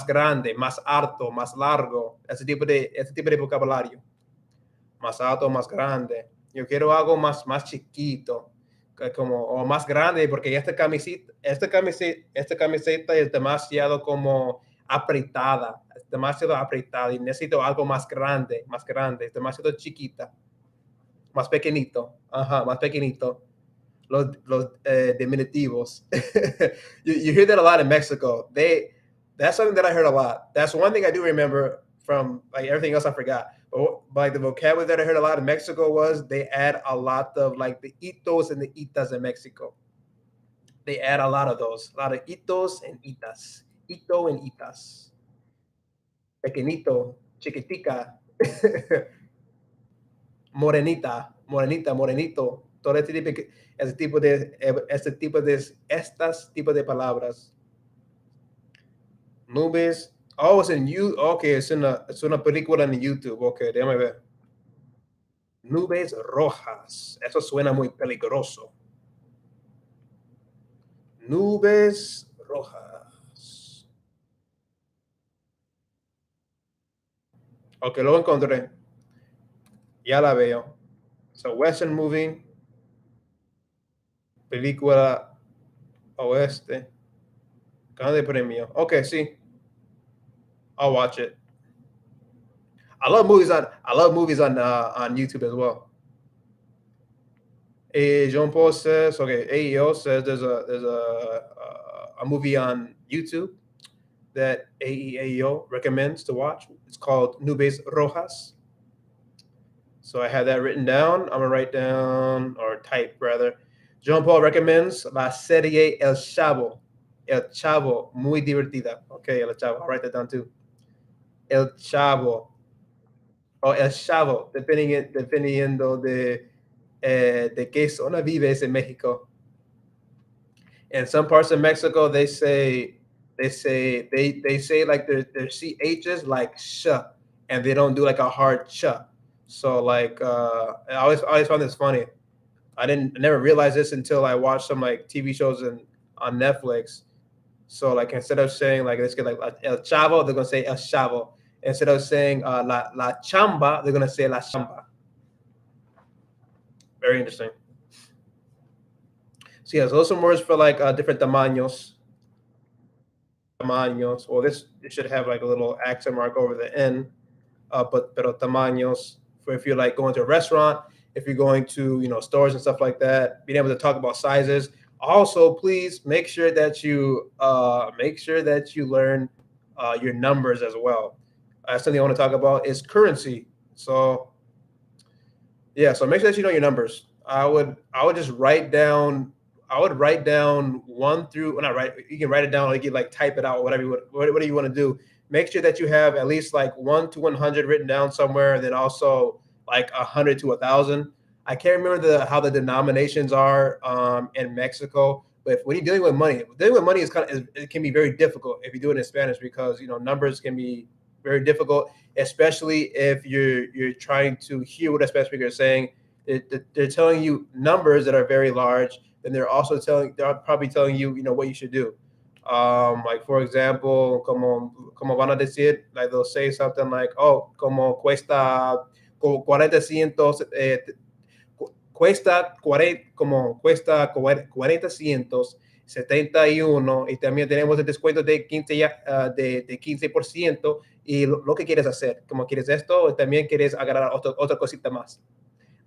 grande, más alto, más largo. Ese tipo de vocabulario. Más alto, más grande. Yo quiero algo más chiquito, como, o más grande, porque esta camiseta es demasiado como apretada, es demasiado apretada y necesito algo más grande, es demasiado chiquita, más pequeñito, ajá, más pequeñito. Los diminutivos. You hear that a lot in Mexico. That's something that I heard a lot. That's one thing I do remember from like everything else I forgot. But like the vocabulary that I heard a lot in Mexico was they add a lot of like the itos and the itas in Mexico. They add a lot of those, a lot of itos and itas, ito and itas, pequeñito, chiquitica, morenita, morenita, morenito, todo estas tipos de palabras. Nubes. Oh, it's in you. Okay, es una película en YouTube. Okay, déjame ver. Nubes rojas. Eso suena muy peligroso. Nubes rojas. Ok, lo encontré. Ya la veo. So, Western movie, película oeste, grande premio. Okay, sí. I'll watch it. I love movies on YouTube as well. Jean Paul says, okay, AEO says there's a movie on YouTube that AEAO recommends to watch. It's called Nubes Rojas. So I have that written down. I'm gonna write down or type rather. Jean Paul recommends la serie El Chavo. El Chavo, muy divertida. Okay, El Chavo. I'll write that down too. El Chavo. O El Chavo, dependiendo de qué zona vives en México. In some parts of Mexico, they say like their ch's like sh, and they don't do like a hard ch. So like I always found this funny. I never realized this until I watched some like TV shows on Netflix. So like instead of saying like let's get like El Chavo, they're gonna say El Chavo. Instead of saying la chamba, they're gonna say la chamba. Very interesting. So yeah, so those are some words for like different tamaños. Tamaños. Well, this should have like a little accent mark over the N. Pero tamaños for if you're like going to a restaurant, if you're going to stores and stuff like that, being able to talk about sizes. Also, please make sure that you learn your numbers as well. Something I want to talk about is currency. So yeah, so make sure that you know your numbers. I would just write down. I would write down one through. Well, not write. You can write it down, or you can like type it out, whatever you want to do. Make sure that you have at least like 1 to 100 written down somewhere, and then also like 100 to 1,000. I can't remember how the denominations are in Mexico, but when you're dealing with money it can be very difficult if you do it in Spanish because numbers can be very difficult, especially if you're trying to hear what a Spanish speaker is saying. they're telling you numbers that are very large, and they're probably telling you, what you should do. Like for example, como van a decir, like they'll say something like, oh, como cuesta 40 cientos, cuesta 471 y también tenemos el descuento de 15 de 15% y lo que quieres hacer, como quieres esto, y también quieres agarrar otra cosita más.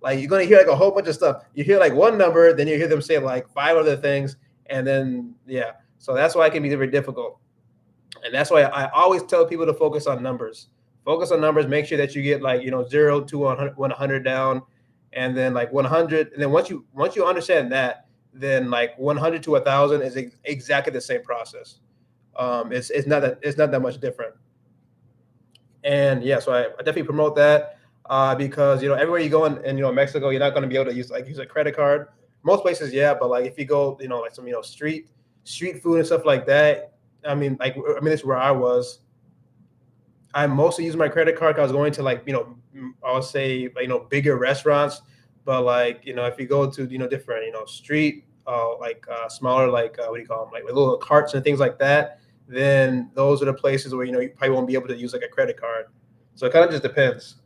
Like you're gonna hear like a whole bunch of stuff. You hear like one number, then you hear them say like 5 other things, and then yeah. So that's why it can be very difficult. And that's why I always tell people to focus on numbers. Focus on numbers. Make sure that you get like 0 to 100 down, and then like 100. And then once you understand that, then like 100 to 1,000 is exactly the same process. It's not that much different. And yeah, so I definitely promote that because everywhere you go in Mexico, you're not going to be able to use a credit card. Most places, yeah, but like if you go like some street food and stuff like that. I mean, this is where I was. I mostly use my credit card because I was going to like, I'll say, bigger restaurants. But like, if you go to, different, street, smaller, like, what do you call them? Like little carts and things like that. Then those are the places where, you probably won't be able to use like a credit card. So it kind of just depends.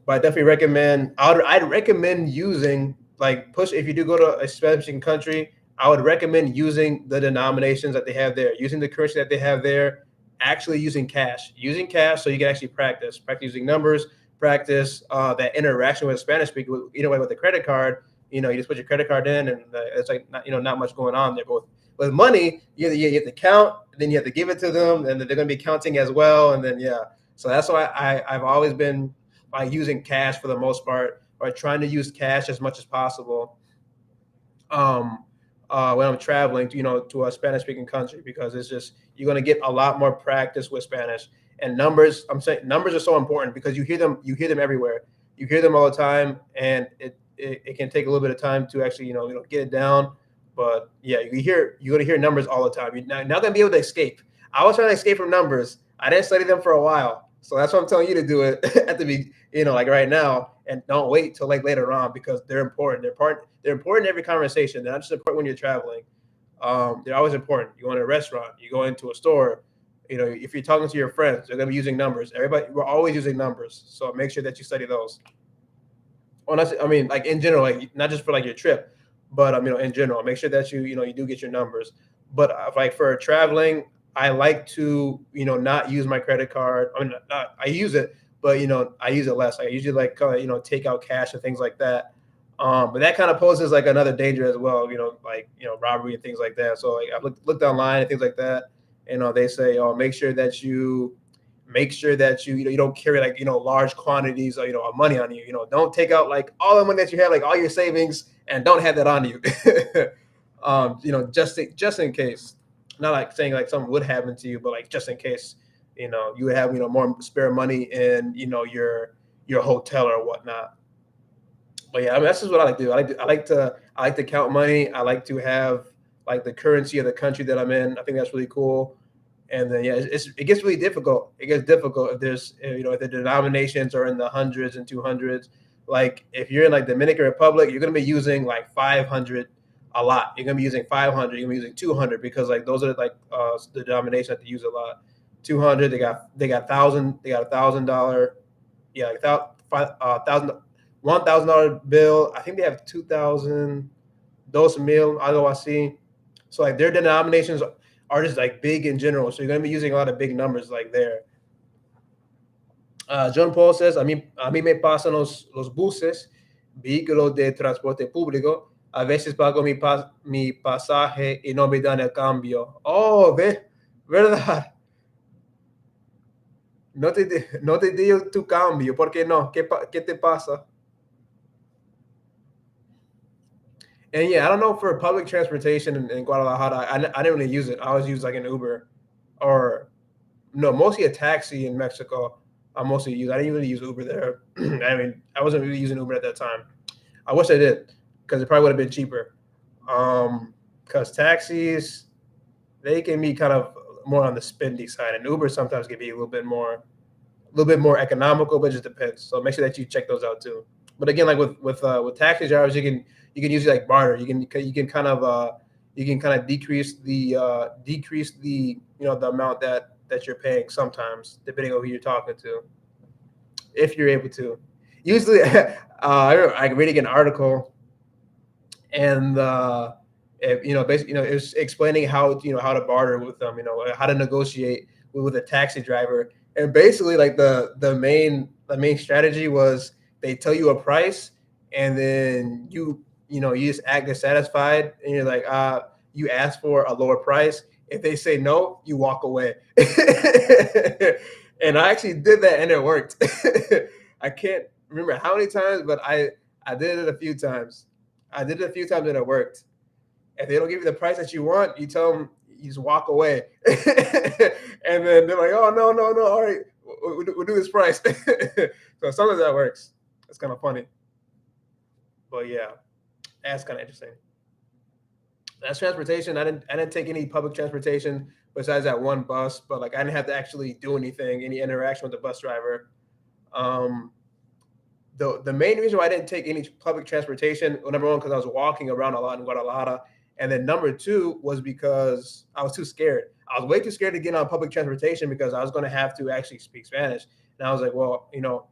But I definitely recommend, I'd recommend using if you do go to a Spanish-speaking country, I would recommend using the denominations that they have there, using the currency that they have there, actually using cash so you can actually practice using numbers, practice that interaction with a Spanish speaker. With the credit card, you just put your credit card in, and it's like not much going on there. But with money, you have to count, then you have to give it to them, and they're going to be counting as well, and then so that's why I've always been using cash for the most part, or trying to use cash as much as possible. When I'm traveling, to a Spanish-speaking country, because it's just you're going to get a lot more practice with Spanish. And numbers, I'm saying numbers are so important because you hear them everywhere. You hear them all the time, and it can take a little bit of time to actually get it down. But yeah, you're going to hear numbers all the time. You're not going to be able to escape. I was trying to escape from numbers. I didn't study them for a while, so that's why I'm telling you to do it at the beginning, like right now, and don't wait till like later on, because they're important. They're important in every conversation. They're not just important when you're traveling. They're always important. You go into a restaurant, you go into a store, if you're talking to your friends, they're going to be using numbers. We're always using numbers. So make sure that you study those. I mean, like in general, like not just for like your trip, but in general, make sure that you do get your numbers. But like for traveling, I like to not use my credit card. I mean, I use it, but I use it less. I usually like take out cash and things like that. But that kind of poses like another danger as well, robbery and things like that. So like I've looked online and things like that. They say, oh, make sure that you you don't carry like large quantities of money on you. Don't take out like all the money that you have, like all your savings, and don't have that on you. Just in case. Not like saying like something would happen to you, but like just in case, you would have more spare money in your hotel or whatnot. But yeah, I mean, that's just what I like to do. I like to count money. I like to have like the currency of the country that I'm in. I think that's really cool. And then yeah, it gets really difficult. It gets difficult if there's if the denominations are in the hundreds and 200s. Like if you're in like Dominican Republic, you're gonna be using like 500 a lot. You're gonna be using 500. You're gonna be using 200 because like those are like the denominations that they use a lot. 200. They got $1,000. They got $1,000. Yeah, like $1,000 bill. I think they have 2,000. Dos mil, algo así. So like their denominations are just like big in general. So you're gonna be using a lot of big numbers like there. John Paul says, a mí me pasan los buses, vehículos de transporte público. A veces pago mi pasaje y no me dan el cambio. Oh, ¿verdad? No te dio tu cambio. ¿Por qué no? ¿Qué te pasa? And yeah, I don't know for public transportation in Guadalajara. I didn't really use it. I always use like an Uber, or no, mostly a taxi in Mexico. I didn't really use Uber there. I mean, I wasn't really using Uber at that time. I wish I did, because it probably would have been cheaper. Because taxis, they can be kind of more on the spendy side, and Uber sometimes can be a little bit more economical, but it just depends. So make sure that you check those out too. But again, like with taxi drivers, you can usually like barter. You can kind of decrease the the amount that you're paying sometimes, depending on who you're talking to, if you're able to. Usually, I remember like reading an article, and basically, it was explaining how how to barter with them, how to negotiate with a taxi driver, and basically like the main strategy was they tell you a price, and then you just act dissatisfied, and you're like you ask for a lower price. If they say no, you walk away. And I actually did that, and it worked. I can't remember how many times, but I did it a few times. I did it a few times and it worked. If they don't give you the price that you want, you tell them you just walk away. And then they're like, "Oh no, no, no! All right, we'll do this price." So sometimes that works. It's kind of funny, but yeah, that's kind of interesting. That's transportation. I didn't take any public transportation besides that one bus, but like I didn't have to actually do anything, any interaction with the bus driver. Um, the main reason why I didn't take any public transportation, well, number one, because I was walking around a lot in Guadalajara, and then number two was because I was too scared. I was way too scared to get on public transportation because I was going to have to actually speak Spanish, and I was like, well,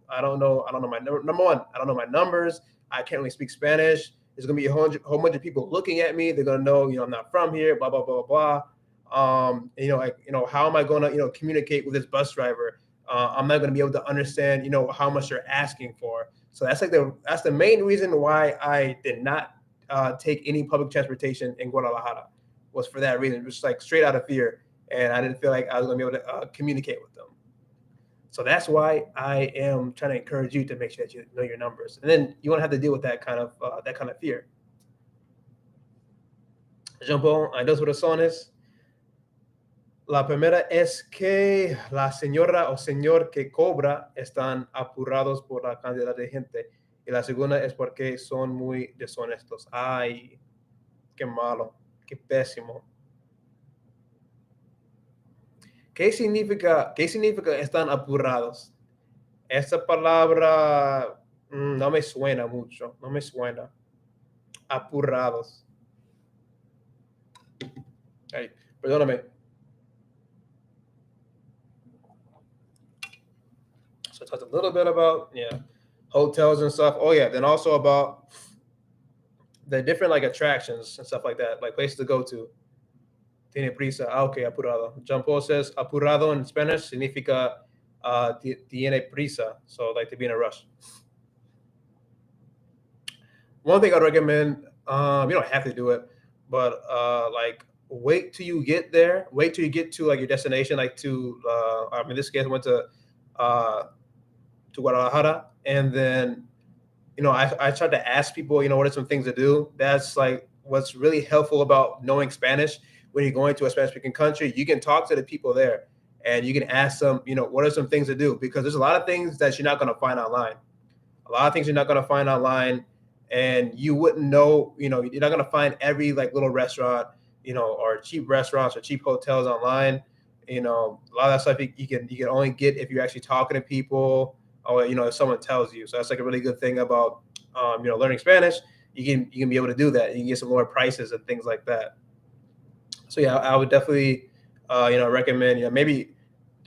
I don't know my number one, I don't know my numbers, I can't really speak Spanish. There's going to be whole bunch of people looking at me. They're going to know, I'm not from here. Blah blah blah blah blah. How am I going to, communicate with this bus driver? I'm not going to be able to understand, how much they're asking for. So that's the main reason why I did not take any public transportation in Guadalajara, was for that reason. It was like straight out of fear, and I didn't feel like I was going to be able to communicate with them. So that's why I am trying to encourage you to make sure that you know your numbers, and then you won't have to deal with that kind of fear. Jean-Paul, hay dos razones. La primera es que la señora o señor que cobra están apurados por la cantidad de gente. Y la segunda es porque son muy deshonestos. Ay, qué malo, qué pésimo. ¿Qué significa están apurados? Esa palabra no me suena mucho, no me suena. Apurados. Ay, perdóname. So I talked a little bit about hotels and stuff. Oh yeah, then also about the different like attractions and stuff like that, like places to go to. Tiene prisa. Okay, apurado. John Paul says apurado in Spanish significa tiene prisa. So like to be in a rush. One thing I'd recommend, you don't have to do it, but like wait till you get there. Wait till you get to like your destination, like to in this case I went to Guadalajara, and then I tried to ask people, what are some things to do. That's like what's really helpful about knowing Spanish. When you're going to a Spanish-speaking country, you can talk to the people there, and you can ask them, what are some things to do, because there's a lot of things that you're not going to find online. A lot of things you're not going to find online, and you wouldn't know. You're not going to find every like little restaurant, or cheap restaurants or cheap hotels online. A lot of that stuff you can only get if you're actually talking to people, or if someone tells you. So that's like a really good thing about learning Spanish. You can be able to do that. You can get some lower prices and things like that. So yeah, I would definitely recommend, maybe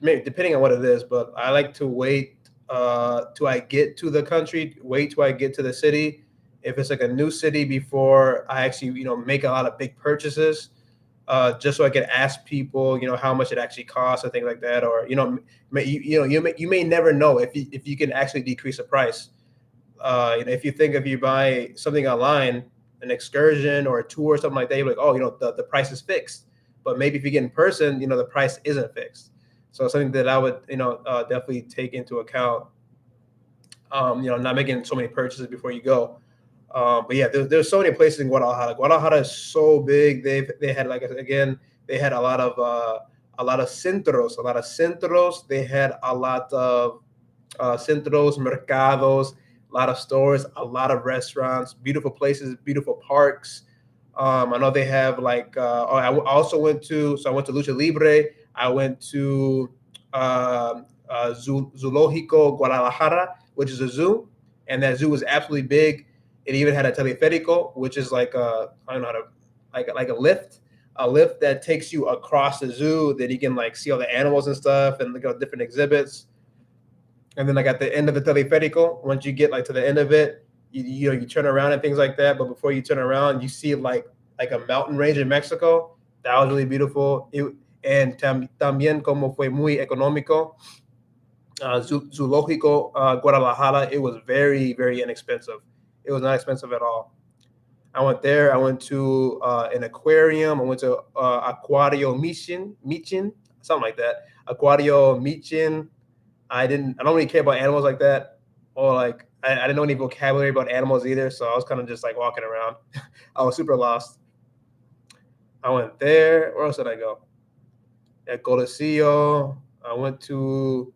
depending on what it is, but I like to wait till I get to the country, wait till I get to the city. If it's like a new city, before I actually make a lot of big purchases, just so I can ask people how much it actually costs and things like that. Or you may never know if you can actually decrease the price. If you buy something online, an excursion or a tour or something like that, you're like, oh, the price is fixed. But maybe if you get in person, the price isn't fixed. So something that I would definitely take into account. Not making so many purchases before you go. But yeah, there's so many places in Guadalajara. Guadalajara is so big. They had they had a lot of centros. They had a lot of centros, mercados, a lot of stores, a lot of restaurants, beautiful places, beautiful parks. I know they have like. I also went to Lucha Libre. I went to Zoológico Guadalajara, which is a zoo. and that zoo was absolutely big. It even had a teleférico, which is like a, I don't know how to, like a lift that takes you across the zoo that you can like see all the animals and stuff and look at different exhibits. And then like at the end of the teleférico, once you get like to the end of it, you know you turn around and things like that. But before you turn around, you see like a mountain range in Mexico. That was really beautiful. And también como fue muy económico, Zoológico Guadalajara, it was very, very inexpensive. It was not expensive at all. I went there. I went to an aquarium. I went to Aquario Michin, something like that. Aquario Michin. I don't really care about animals like that, or like I didn't know any vocabulary about animals either. So I was kind of just like walking around. I was super lost. I went there. Where else did I go? At Coliseo. I went to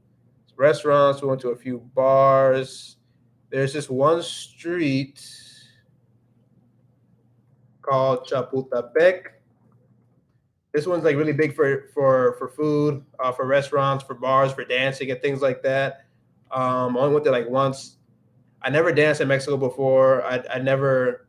restaurants. We went to a few bars. There's this one street called Chapultepec. This one's like really big for food, for restaurants, for bars, for dancing and things like that. I only went there like once. I never danced in Mexico before. I didn't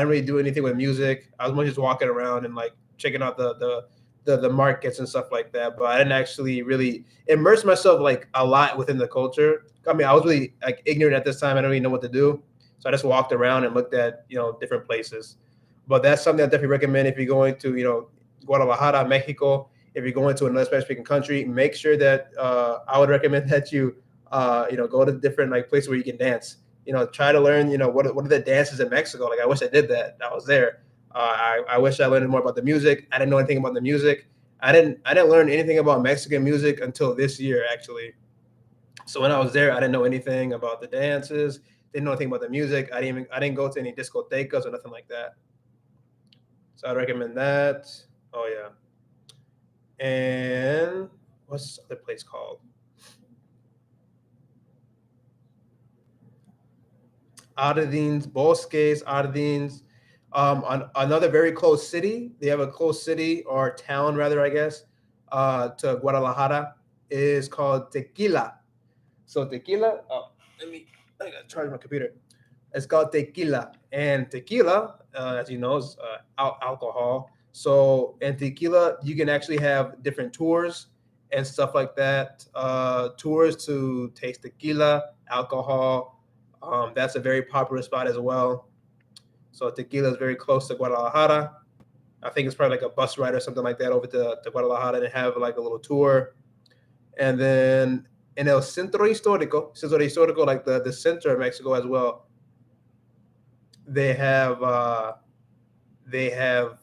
really do anything with music. I was more just walking around and like checking out the markets and stuff like that. But I didn't actually really immerse myself like a lot within the culture. I mean, I was really like ignorant at this time. I don't really know what to do, so I just walked around and looked at different places. But that's something I definitely recommend if you're going to Guadalajara, Mexico. If you're going to another Spanish-speaking country, make sure that I would recommend that you go to different like places where you can dance. Try to learn what are the dances in Mexico. Like I wish I did that. I was there. I wish I learned more about the music. I didn't know anything about the music. I didn't learn anything about Mexican music until this year actually. So when I was there, I didn't know anything about the dances. Didn't know anything about the music. I didn't go to any discotecas or nothing like that. So I recommend that. Oh yeah. And what's the other place called? Ardines, Bosques, Ardines. Another very close city. They have a close city or town, rather, I guess, to Guadalajara is called Tequila. So Tequila. Oh, I gotta charge my computer. It's called Tequila, and Tequila, as you know, is alcohol. So in Tequila, you can actually have different tours and stuff like that. Tours to taste tequila, alcohol. That's a very popular spot as well. So Tequila is very close to Guadalajara. I think it's probably like a bus ride or something like that over to Guadalajara and have like a little tour. And then in El Centro Histórico, like the center of Mexico as well, they have they have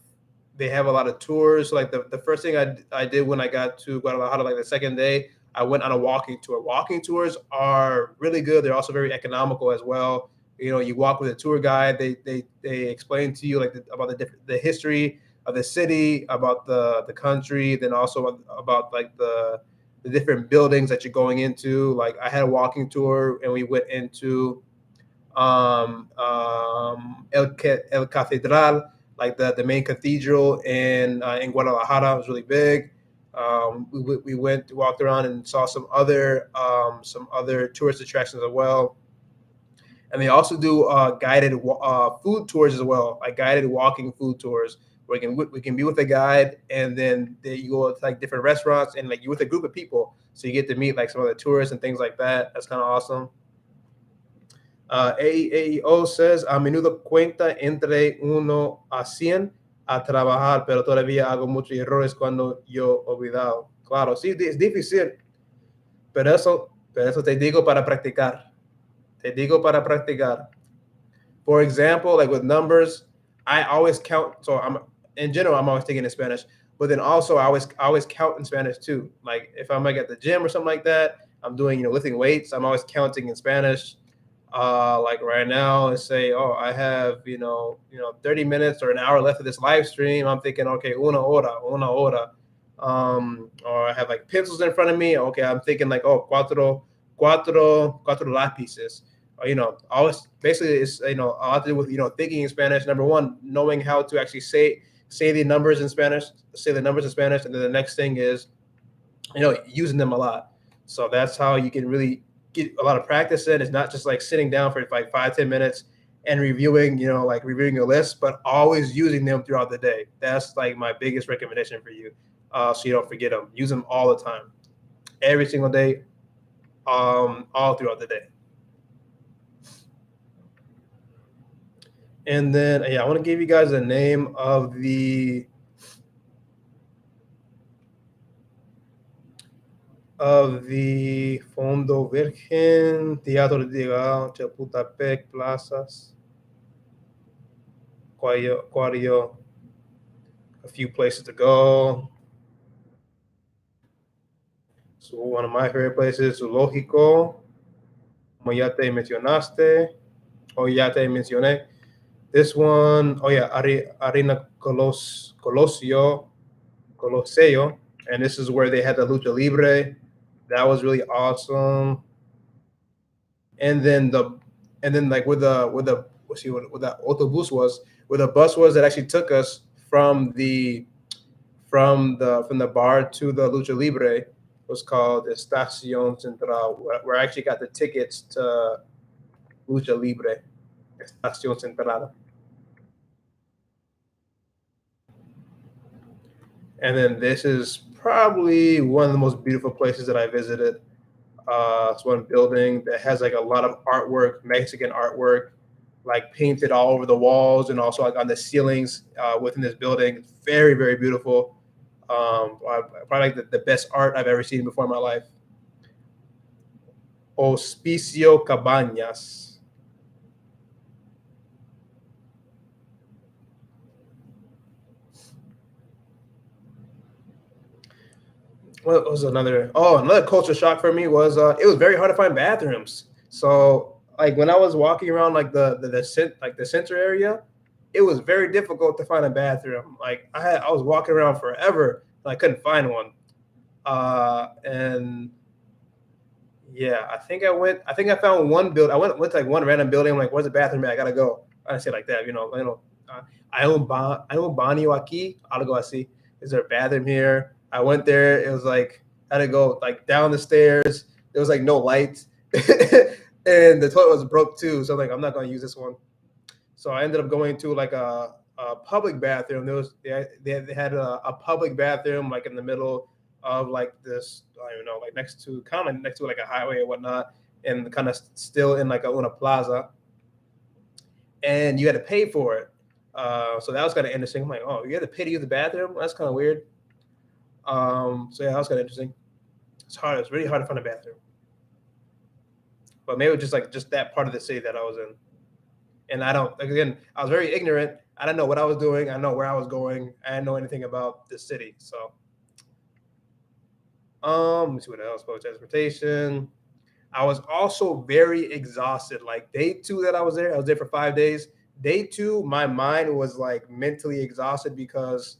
they have a lot of tours. So like the first thing I did when I got to Guadalajara, like the second day, I went on a walking tour. Walking tours are really good. They're also very economical as well. You walk with a tour guide. They explain to you like about the history of the city, about the country, then also about like the different buildings that you're going into. Like I had a walking tour and we went into El Catedral, like the main cathedral in Guadalajara. It was really big. We walked around and saw some other tourist attractions as well. And they also do guided food tours as well, like guided walking food tours, where we can be with a guide, and then you go to like different restaurants, and like you're with a group of people, so you get to meet like some of the tourists and things like that. That's kind of awesome. AEO says, a menudo cuenta entre 1 a 100 a trabajar, pero todavía hago muchos errores cuando yo olvidado. Claro, sí, es difícil, pero eso te digo para practicar. Te digo para practicar. For example, like with numbers, I always count. So in general, I'm always thinking in Spanish, but then also I always count in Spanish too. Like if I'm like at the gym or something like that, I'm doing lifting weights. I'm always counting in Spanish. Like right now, let's say, oh, I have 30 minutes or an hour left of this live stream. I'm thinking, okay, una hora. Or I have like pencils in front of me. Okay, I'm thinking like, oh, cuatro lápices. Always basically it's a lot to do with thinking in Spanish. Number one, knowing how to actually say the numbers in Spanish, and then the next thing is using them a lot. So that's how you can really get a lot of practice in. It's not just like sitting down for like 5-10 minutes and reviewing, like reviewing your list, but always using them throughout the day. That's like my biggest recommendation for you. So you don't forget them. Use them all the time, every single day, all throughout the day. And then, yeah, I want to give you guys the name of the Fondo Virgen, Teatro de Chapultepec, Plazas, Cuario, a few places to go. So one of my favorite places, Zoológico, como ya te mencionaste, o ya te mencioné. This one, oh yeah, Arena Coliseo, and this is where they had the lucha libre. That was really awesome. And then like where the let's see what that autobus was, where the bus was that actually took us from the bar to the lucha libre was called Estacion Central, where I actually got the tickets to lucha libre. Estacion Central. And then this is probably one of the most beautiful places that I visited. It's one building that has like a lot of artwork, Mexican artwork, like painted all over the walls and also like on the ceilings within this building. It's very, very beautiful. Probably like the best art I've ever seen before in my life. Hospicio Cabañas. What was another culture shock for me was it was very hard to find bathrooms. So like when I was walking around like the center area, it was very difficult to find a bathroom. Like I was walking around forever and I couldn't find one. And yeah, I think I found one build. I went to like one random building. I'm like, where's the bathroom at? I gotta go. I say like that, I own Banio aquí, algo así. Is there a bathroom here? I went there. It was like I had to go like down the stairs. There was like no light, and the toilet was broke too. So like I'm not gonna use this one. So I ended up going to like a public bathroom. They had a public bathroom like in the middle of like this, I don't even know, like next to like a highway or whatnot, and kind of still in like a plaza, and you had to pay for it. So that was kind of interesting. I'm like, oh, you had to pay to use the bathroom? That's kind of weird. So yeah, that was kind of interesting. It's hard. It's really hard to find a bathroom. But maybe it was just that part of the city that I was in. And I was very ignorant. I didn't know what I was doing. I didn't know where I was going. I didn't know anything about the city. So, let me see what else. Public transportation. I was also very exhausted. Like day 2 that I was there for 5 days. Day 2, my mind was like mentally exhausted because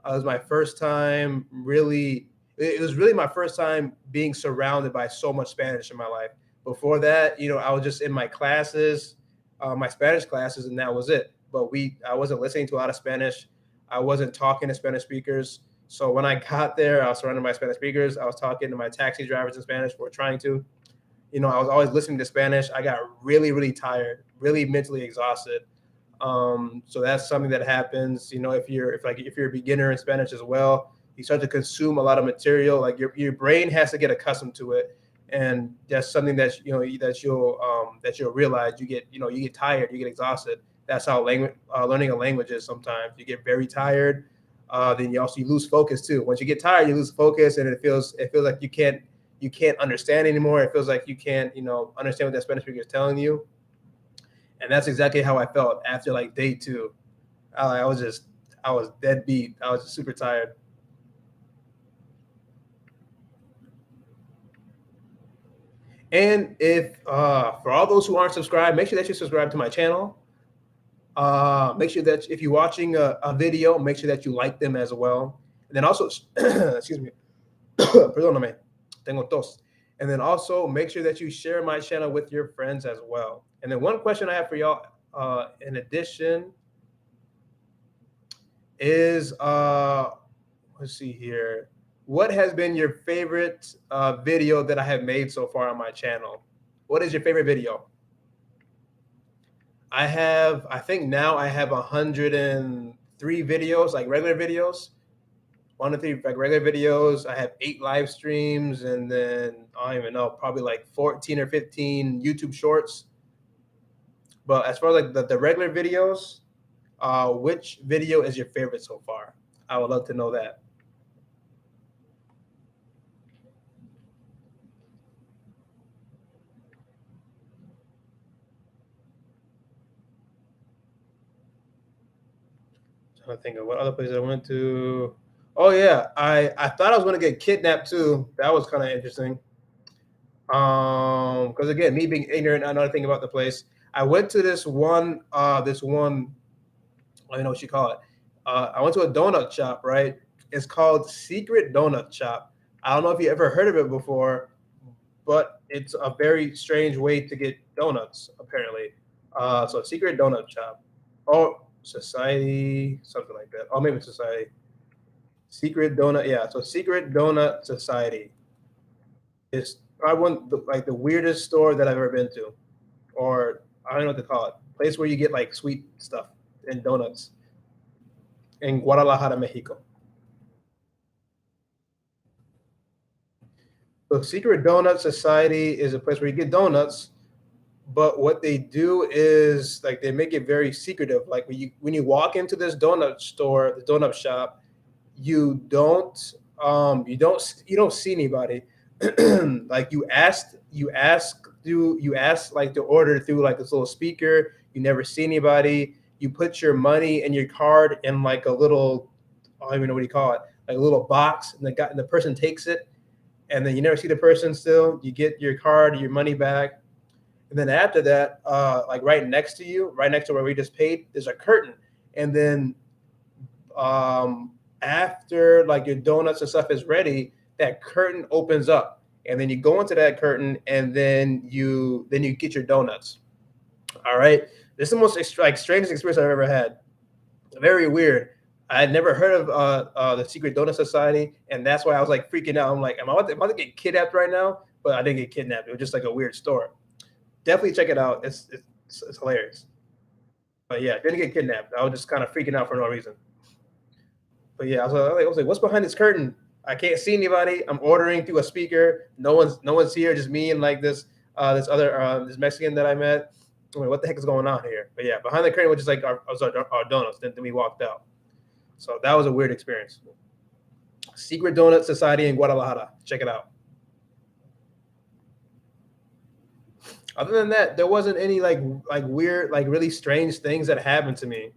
it was my first time really. It was really my first time being surrounded by so much Spanish in my life. Before that, I was just in my classes, my Spanish classes, and that was it. But I wasn't listening to a lot of Spanish. I wasn't talking to Spanish speakers. So when I got there, I was surrounded by Spanish speakers. I was talking to my taxi drivers in Spanish, or trying to. I was always listening to Spanish. I got really, really tired, really mentally exhausted. So that's something that happens. If you're a beginner in Spanish as well, you start to consume a lot of material. Like your brain has to get accustomed to it, and that's something that you'll realize. You get tired, you get exhausted. That's how learning a language is. Sometimes you get very tired. Then you lose focus too. Once you get tired, you lose focus, and it feels like you can't understand anymore. It feels like you can't understand what that Spanish speaker is telling you. And that's exactly how I felt after like day 2. I was dead beat. I was just super tired. And if for all those who aren't subscribed, make sure that you subscribe to my channel. Make sure that if you're watching a video, make sure that you like them as well. And then also, excuse me, perdóname, tengo tos. And then also make sure that you share my channel with your friends as well. And then one question I have for y'all, in addition, is let's see here. What has been your favorite video that I have made so far on my channel? What is your favorite video? I think now I have 103 videos, like regular videos. 1 to 3 like regular videos. I have 8 live streams, and then I don't even know, probably like 14 or 15 YouTube shorts. But as far as like the regular videos, which video is your favorite so far? I would love to know that. Trying to think of what other places I went to. Oh yeah, I thought I was gonna get kidnapped too. That was kind of interesting. Because again, me being ignorant, I know nothing about the place. I went to this one, I don't know what you call it. I went to a donut shop, right? It's called Secret Donut Shop. I don't know if you ever heard of it before, but it's a very strange way to get donuts, apparently. So Secret Donut Shop. Oh, Society, something like that. Oh, maybe Society. Secret Donut, yeah. So Secret Donut Society is probably like the weirdest store that I've ever been to, or I don't know what to call it. Place where you get like sweet stuff and donuts in Guadalajara, Mexico. So Secret Donut Society is a place where you get donuts, but what they do is like they make it very secretive. Like when you walk into this donut store, the donut shop, you don't see anybody. Like you ask like to order through like this little speaker. You never see anybody. You put your money and your card in like a little, I don't even know what you call it, like a little box, and the person takes it, and then you never see the person. Still, you get your card, your money back, and then after that, like right next to you, right next to where we just paid, there's a curtain, and then after like your donuts and stuff is ready, that curtain opens up, and then you go into that curtain, and then you get your donuts. All right, this is the most like strangest experience I've ever had. Very weird. I had never heard of the Secret Donut Society, and that's why I was like freaking out. I'm like, am I about to get kidnapped right now? But I didn't get kidnapped. It was just like a weird store. Definitely check it out. It's hilarious. But yeah, didn't get kidnapped. I was just kind of freaking out for no reason. But yeah, I was like, what's behind this curtain? I can't see anybody. I'm ordering through a speaker. No one's here. Just me and like this Mexican that I met. I'm like, what the heck is going on here? But yeah, behind the curtain was just like our donuts. Then we walked out. So that was a weird experience. Secret Donut Society in Guadalajara. Check it out. Other than that, there wasn't any like weird, like really strange things that happened to me.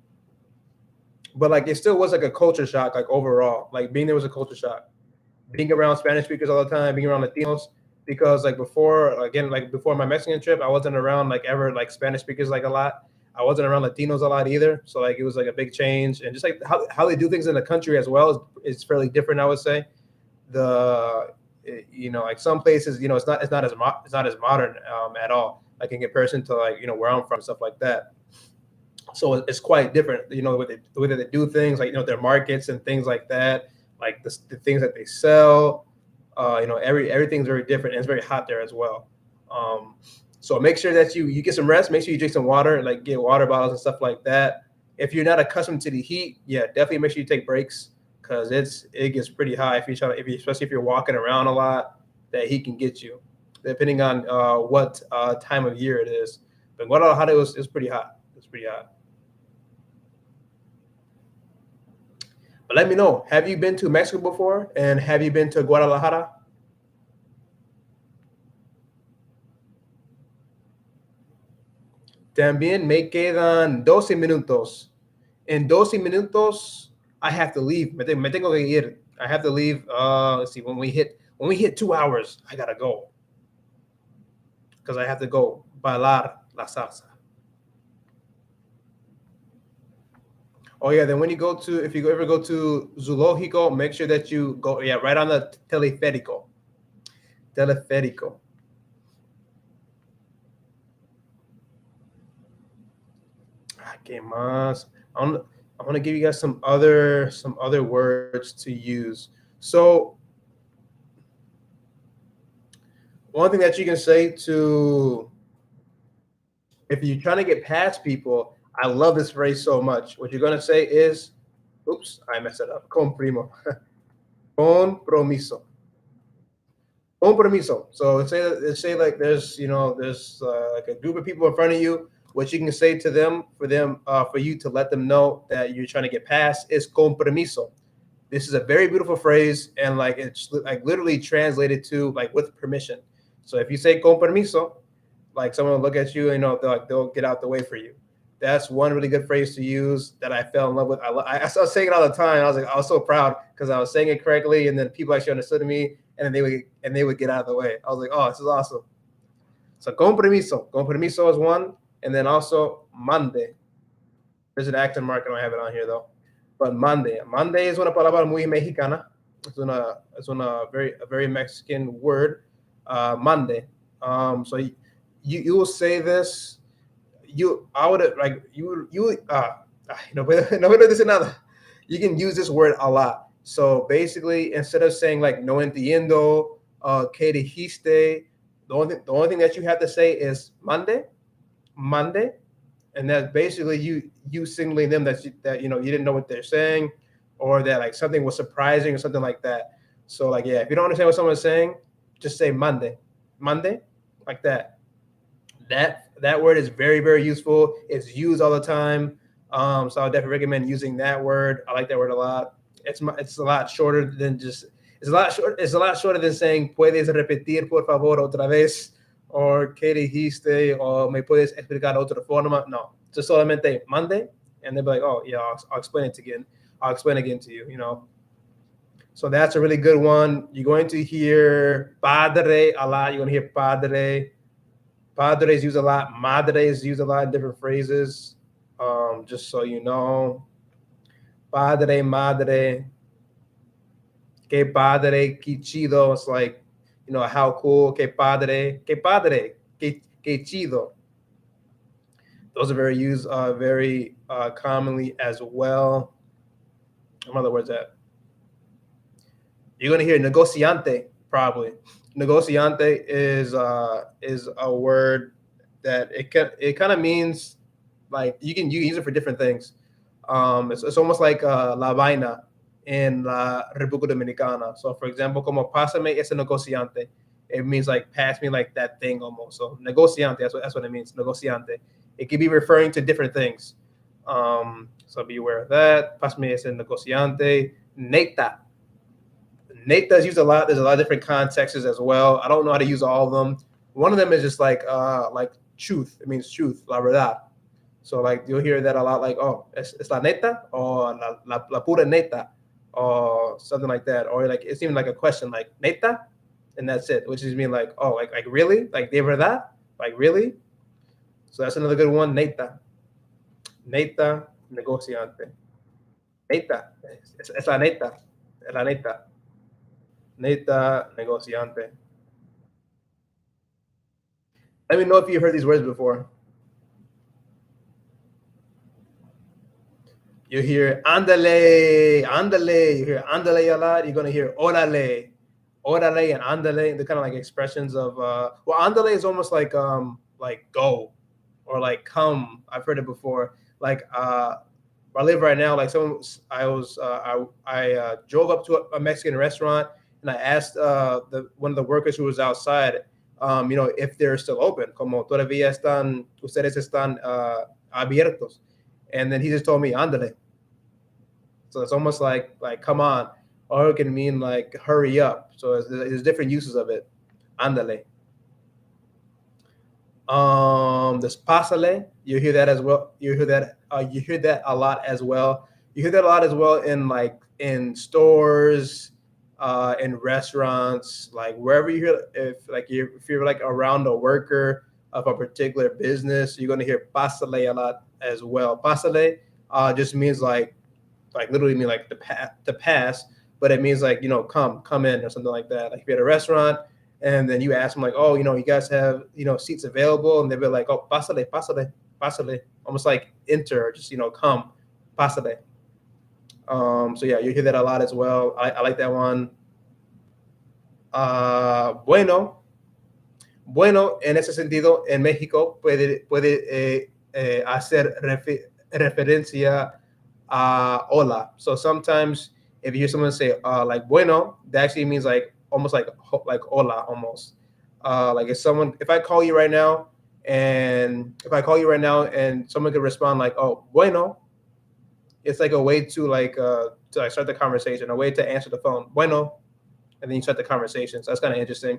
But like it still was like a culture shock, like overall. Like being there was a culture shock. Being around Spanish speakers all the time, being around Latinos, because like before my Mexican trip, I wasn't around like ever like Spanish speakers like a lot. I wasn't around Latinos a lot either. So like it was like a big change, and just like how they do things in the country as well is fairly different, I would say. The like some places, it's not as modern at all, like in comparison to like where I'm from, stuff like that. So it's quite different, the way that they do things, like their markets and things like that, like the things that they sell. Everything's very different, and it's very hot there as well. So make sure that you get some rest. Make sure you drink some water, like get water bottles and stuff like that. If you're not accustomed to the heat, yeah, definitely make sure you take breaks, because it gets pretty high especially if you're walking around a lot. That heat can get you, depending on what time of year it is. But Guadalajara is pretty hot. It's pretty hot. But let me know. Have you been to Mexico before? And have you been to Guadalajara? También me quedan 12 minutos. In 12 minutos, I have to leave. Me tengo que ir. I have to leave. Let's see. When we hit 2 hours, I gotta go, because I have to go bailar la salsa. Oh yeah. Then if you ever go to Zoológico, make sure that you go. Yeah, right on the teleférico. Teleférico. Okay, más. I want to give you guys some other words to use. So one thing that you can say to, if you're trying to get past people, I love this phrase so much. What you're going to say is, oops, I messed it up. Comprimo. Compromiso. Compromiso. So say like there's like a group of people in front of you. What you can say to them for you to let them know that you're trying to get past is compromiso. This is a very beautiful phrase, and like it's like literally translated to like with permission. So if you say compromiso, like someone will look at you and they'll get out the way for you. That's one really good phrase to use that I fell in love with. I started saying it all the time. I was so proud because I was saying it correctly, and then people actually understood me, and then they would get out of the way. I was like, oh, this is awesome. So compromiso is one, and then also mande. There's an accent mark. I don't have it on here though, but mande is una palabra muy mexicana. It's a very Mexican word. Mande. So you will say this. I would like you no puedo decir nada. You can use this word a lot. So basically, instead of saying like no entiendo, que dijiste, the only thing that you have to say is mande, and that's basically you signaling them that you didn't know what they're saying, or that like something was surprising or something like that. So like if you don't understand what someone's saying, just say mande, like that. That word is very, very useful. It's used all the time. So I would definitely recommend using that word. I like that word a lot. It's a lot shorter than it's a lot shorter than saying puedes repetir por favor otra vez, or qué dijiste, or me puedes explicar otra forma. No, just solamente mande, and they'll be like, oh yeah, I'll explain it again. I'll explain again to you. So that's a really good one. You're going to hear padre a lot. You're going to hear padre. Padre is used a lot. Madre is used a lot in different phrases. Just so you know. Padre, madre. Que padre, que chido. It's like, how cool. Que padre, que chido. Those are very used very commonly as well. What other words that? You're going to hear negociante, probably. Negociante is a word that it kind of means like you can use it for different things. It's almost like la vaina in la República Dominicana. So for example, como pásame ese negociante, it means like pass me like that thing almost. So negociante, that's what it means. Negociante. It could be referring to different things. So be aware of that. Pásame ese negociante. Neta. Neta is used a lot. There's a lot of different contexts as well. I don't know how to use all of them. One of them is just like truth. It means truth, la verdad. So like you'll hear that a lot, like, oh, es la neta, or la pura neta, or something like that. Or like it's even like a question, like neta, and that's it, which is mean like, oh, like really, like de verdad, like really. So that's another good one, neta. Neta negociante. Neta, es la neta, es la neta. Neta negociante. Let me know if you've heard these words before. You hear andale, andale. You hear andale a lot. You're going to hear orale, orale, and andale. They're kind of like expressions of, well, andale is almost like go or like come. I've heard it before. Like, where I live right now, like I drove up to a Mexican restaurant, and I asked one of the workers who was outside, if they're still open, como todavía ustedes están abiertos. And then he just told me, andale. So it's almost like come on, or it can mean like hurry up. So there's different uses of it. Andale. There's pasale. You hear that as well. You hear that a lot as well. You hear that a lot as well in stores, in restaurants, like wherever you hear. If you're like around a worker of a particular business, you're going to hear pasale a lot as well. Pasale just means like literally mean like to pass, but it means like come in or something like that. Like if you're at a restaurant and then you ask them like, oh, you guys have seats available, and they'll be like, oh, pasale, almost like enter, just come, pasale. So yeah, you hear that a lot as well. I like that one. Bueno. Bueno, en ese sentido, en México puede hacer referencia a hola. So sometimes if you hear someone say like bueno, that actually means like almost like hola almost. Like if I call you right now, and if I call you right now and someone could respond like, oh bueno, it's like a way to like start the conversation, a way to answer the phone. Bueno, and then you start the conversation. So that's kind of interesting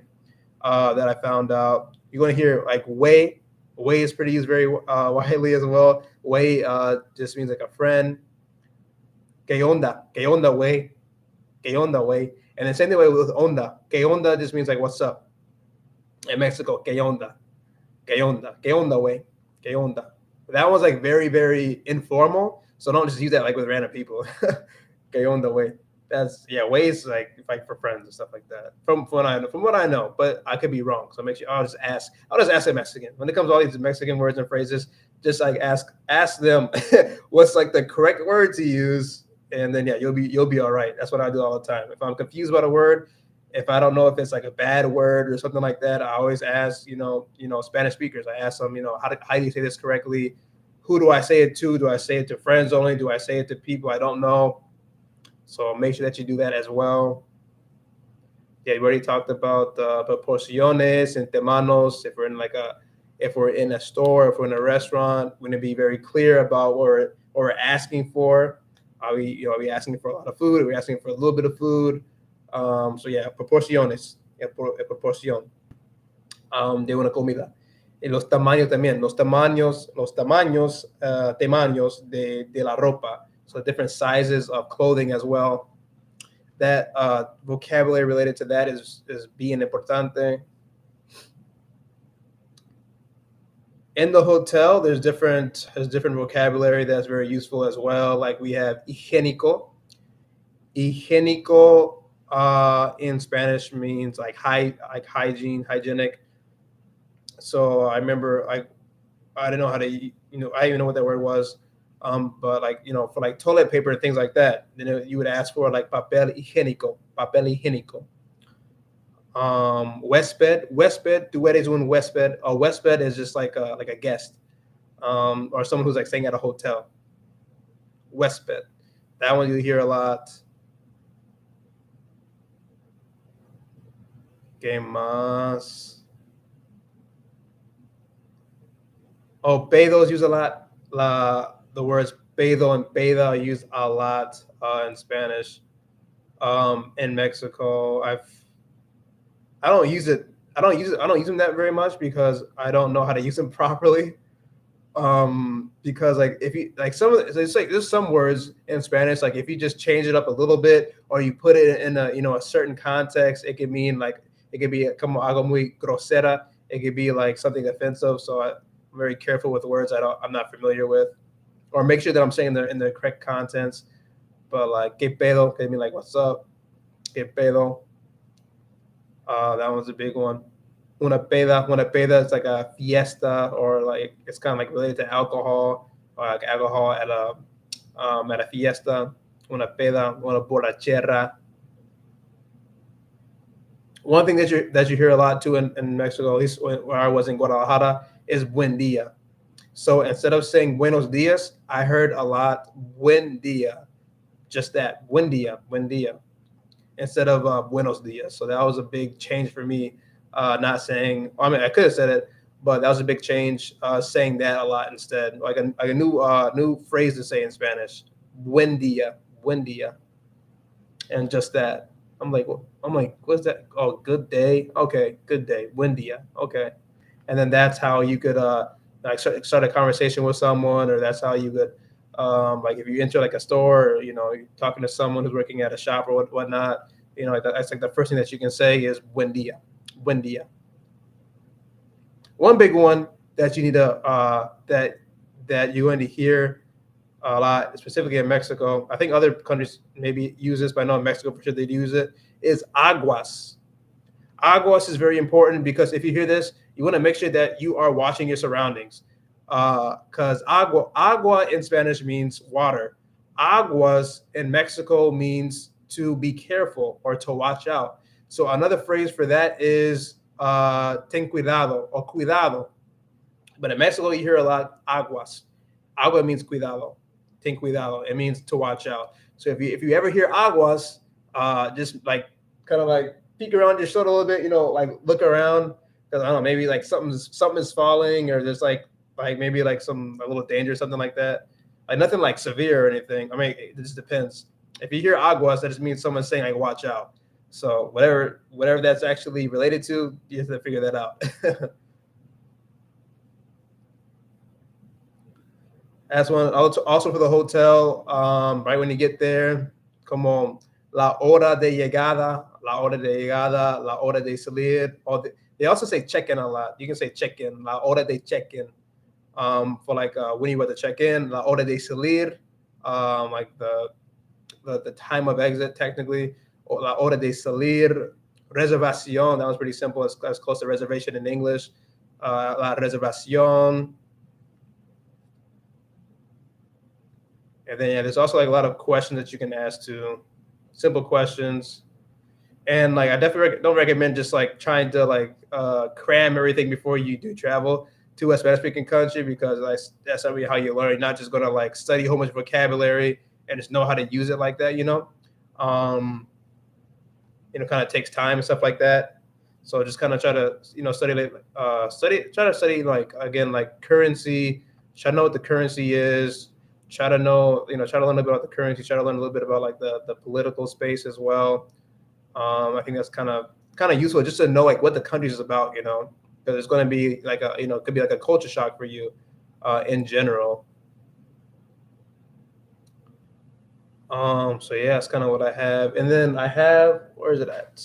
that I found out. You're going to hear like way. Way is pretty used very widely as well. Way just means like a friend. Que onda? Que onda, way? Que onda, way? And the same thing with onda. Que onda just means like what's up. In Mexico, que onda? Que onda? Que onda, way? Que onda? That one's like very, very informal. So don't just use that like with random people. Que onda, way? That's ways like for friends and stuff like that. From what I know, but I could be wrong. So make sure I'll just ask a Mexican. When it comes to all these Mexican words and phrases, just like ask them what's like the correct word to use, and then you'll be all right. That's what I do all the time. If I'm confused about a word, if I don't know if it's like a bad word or something like that, I always ask Spanish speakers. I ask them how do you say this correctly? Who do I say it to? Do I say it to friends only? Do I say it to people I don't know? So make sure that you do that as well. Yeah, we already talked about proporciones and temanos. If we're in a store, if we're in a restaurant, we're gonna be very clear about what we're asking for. Are we asking for a lot of food? Are we asking for a little bit of food? So yeah, proporciones, proporción de una comida. Y los tamaños también, los tamaños de la ropa. So different sizes of clothing as well. That vocabulary related to that is bien importante. In the hotel, there's different vocabulary that's very useful as well. Like we have higiénico. Higiénico in Spanish means like hygiene, hygienic. So I remember I didn't know how to I didn't even know what that word was. But like for like toilet paper and things like that, then you would ask for like papel higiénico. Huésped, tú eres un huésped. A huésped is just like a guest, or someone who's like staying at a hotel. Huésped, that one you hear a lot. ¿Qué más? Oh, pedos use a lot. The words pedo and peda are used a lot in Spanish. In Mexico, I don't use it. I don't use them that very much because I don't know how to use them properly. Because like if you like it's like there's some words in Spanish, like if you just change it up a little bit or you put it in a certain context, it could mean like it could be como algo muy grosera. It could be like something offensive. So I'm very careful with words I'm not familiar with, or make sure that I'm saying they're in the correct contents. But like que pedo could mean like what's up. Que pedo. That one's a big one. Una peda is like a fiesta, or like it's kind of like related to alcohol, or like alcohol at a fiesta. Una peda, una borrachera. One thing that you hear a lot too in Mexico, at least where I was in Guadalajara, is buen dia. So instead of saying buenos dias, I heard a lot buen dia, just that buen dia, instead of buenos dias. So that was a big change for me. Not saying, I mean, I could have said it, but that was a big change. Saying that a lot instead, like a new phrase to say in Spanish, buen dia, and just that. I'm like, what's that? Oh, good day. Okay, good day. Buen dia. Okay, and then that's how you could like start a conversation with someone, or that's how you could like if you enter like a store, or you're talking to someone who's working at a shop or whatnot. Like that's like the first thing that you can say is buen dia. Buen dia. One big one that you need to that you're going to hear a lot, specifically in Mexico. I think other countries maybe use this, but I know in Mexico for sure they use it. Is aguas. Aguas is very important because if you hear this, you want to make sure that you are watching your surroundings. Because agua in Spanish means water. Aguas in Mexico means to be careful or to watch out. So another phrase for that is ten cuidado or cuidado. But in Mexico, you hear a lot aguas. Agua means cuidado. Ten cuidado. It means to watch out. So if you ever hear aguas, just like kind of like peek around your shoulder a little bit, like look around because I don't know, maybe like something is falling or there's like maybe like a little danger or something like that. Like nothing like severe or anything. I mean, it just depends. If you hear aguas, that just means someone's saying like watch out. So whatever that's actually related to, you have to figure that out. That's one. Also for the hotel, right when you get there, como la hora de llegada, la hora de llegada, la hora de salir. They also say check-in a lot. You can say check-in, la hora de check-in. For like when you were to check in, la hora de salir, like the time of exit technically, or la hora de salir. Reservación, that was pretty simple. It's close to reservation in English. La reservación. And then there's also like a lot of questions that you can ask too, simple questions. And like I definitely don't recommend just like trying to like cram everything before you do travel to a Spanish speaking country because that's not really how you learn. You're not just gonna like study a whole bunch of vocabulary and just know how to use it like that, kind of takes time and stuff like that. So just kind of try to try to study like again like currency, try to know what the currency is, try to know, try to learn a bit about the currency, try to learn a little bit about like the political space as well. I think that's kind of useful just to know like what the country is about, because it's going to be like it could be like a culture shock for you in general. So yeah, that's kind of what I have. And then I have, where is it at?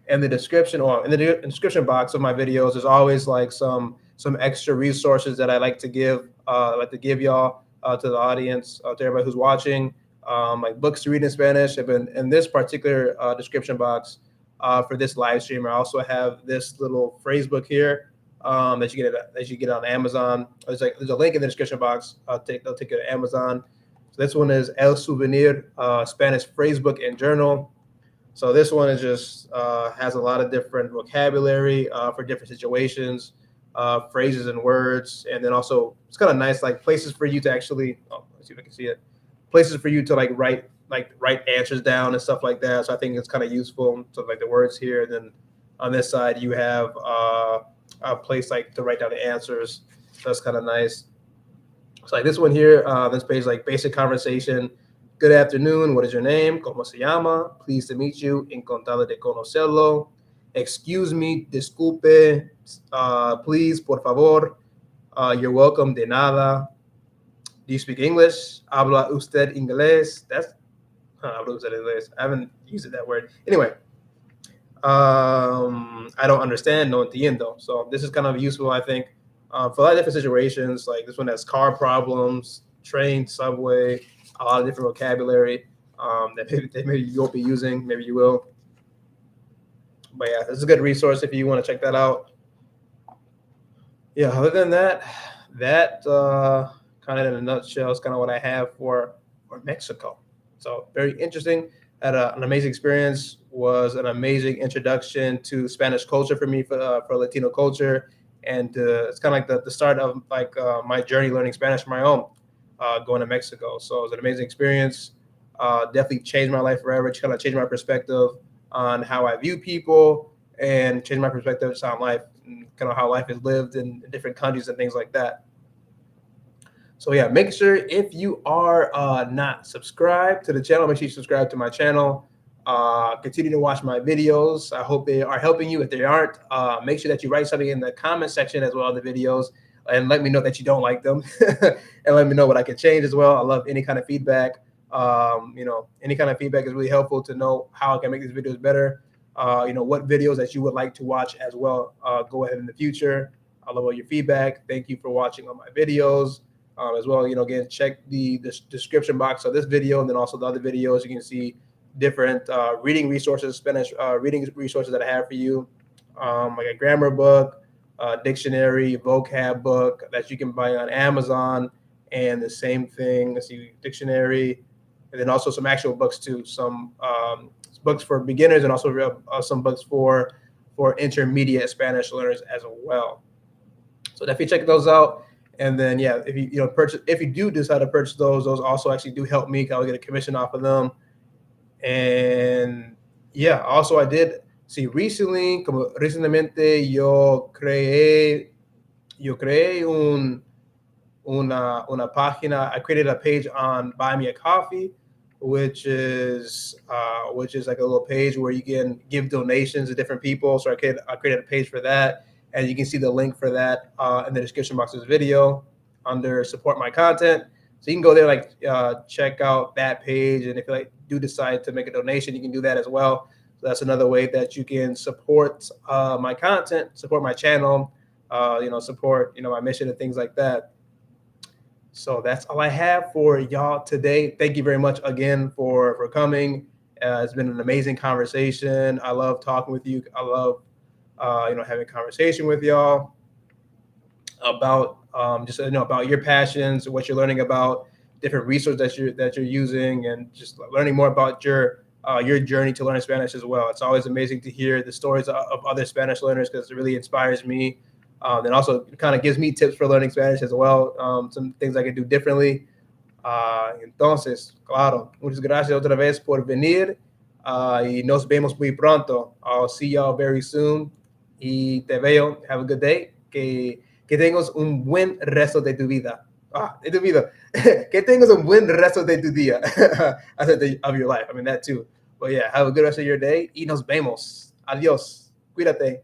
In the description or in the description box of my videos, there's always like some extra resources that I like to give y'all to the audience, to everybody who's watching, like books to read in Spanish. In this particular description box for this live stream, I also have this little phrase book here that you get on Amazon. There's a link in the description box. They'll take you to Amazon. So this one is El Souvenir, Spanish phrase book and journal. So this one is just has a lot of different vocabulary for different situations, phrases and words, and then also it's kind of nice like places for you to actually. Oh, let's see if I can see it. Places for you to write answers down and stuff like that. So I think it's kind of useful. So like the words here, and then on this side you have a place like to write down the answers. So that's kind of nice. So like this one here, this page like basic conversation. Good afternoon. What is your name? ¿Cómo se llama? Pleased to meet you. Encantado de conocerlo. Excuse me. Disculpe. Please. Por favor. You're welcome. De nada. Do you speak English? Habla usted inglés? Habla usted inglés. I haven't used that word. Anyway. I don't understand. No entiendo. So this is kind of useful, I think, for a lot of different situations. Like this one has car problems, train, subway, a lot of different vocabulary that maybe you won't be using, maybe you will. But yeah, this is a good resource if you want to check that out. Yeah, other than that kind of in a nutshell is kind of what I have for Mexico. So very interesting. Had an amazing experience. Was an amazing introduction to Spanish culture for me, for Latino culture, and it's kind of like the start of like my journey learning Spanish on my own. Going to Mexico. So it was an amazing experience. Definitely changed my life forever. Kind of changed my perspective on how I view people and changed my perspective on life and kind of how life is lived in different countries and things like that. So yeah, make sure if you are not subscribed to the channel, make sure you subscribe to my channel. Continue to watch my videos. I hope they are helping you. If they aren't, make sure that you write something in the comment section as well as the videos and let me know that you don't like them and let me know what I can change as well. I love any kind of feedback. Any kind of feedback is really helpful to know how I can make these videos better. What videos that you would like to watch as well. Go ahead in the future. I love all your feedback. Thank you for watching all my videos. As well, again, check the description box of this video and then also the other videos. You can see different reading resources, Spanish reading resources that I have for you, like a grammar book, dictionary, vocab book that you can buy on Amazon, and the same thing. Let's see, dictionary, and then also some actual books too. Some books for beginners and also some books for for intermediate Spanish learners as well. So definitely check those out. And then yeah, if you do decide to purchase those also actually do help me. I'll get a commission off of them. And yeah, also I did see recientemente yo creé una página. I created a page on Buy Me a Coffee, which is like a little page where you can give donations to different people. So I created a page for that, and you can see the link for that in the description box of this video under support my content. So you can go there, check out that page, and if you do decide to make a donation, you can do that as well. So that's another way that you can support my content, support my channel, support my mission and things like that. So that's all I have for y'all today. Thank you very much again for coming. It's been an amazing conversation. I love talking with you. I love having a conversation with y'all about about your passions, what you're learning about, different resources that you're using, and just learning more about your journey to learn Spanish as well. It's always amazing to hear the stories of other Spanish learners because it really inspires me. And also kind of gives me tips for learning Spanish as well. Some things I can do differently. Entonces, claro, muchas gracias otra vez por venir. Y nos vemos muy pronto. I'll see y'all very soon. Y te veo. Have a good day. Que tengas un buen resto de tu vida. De tu vida. Que tengas un buen resto de tu día. I said of your life. I mean, that too. But yeah, have a good rest of your day. Y nos vemos. Adiós. Cuídate.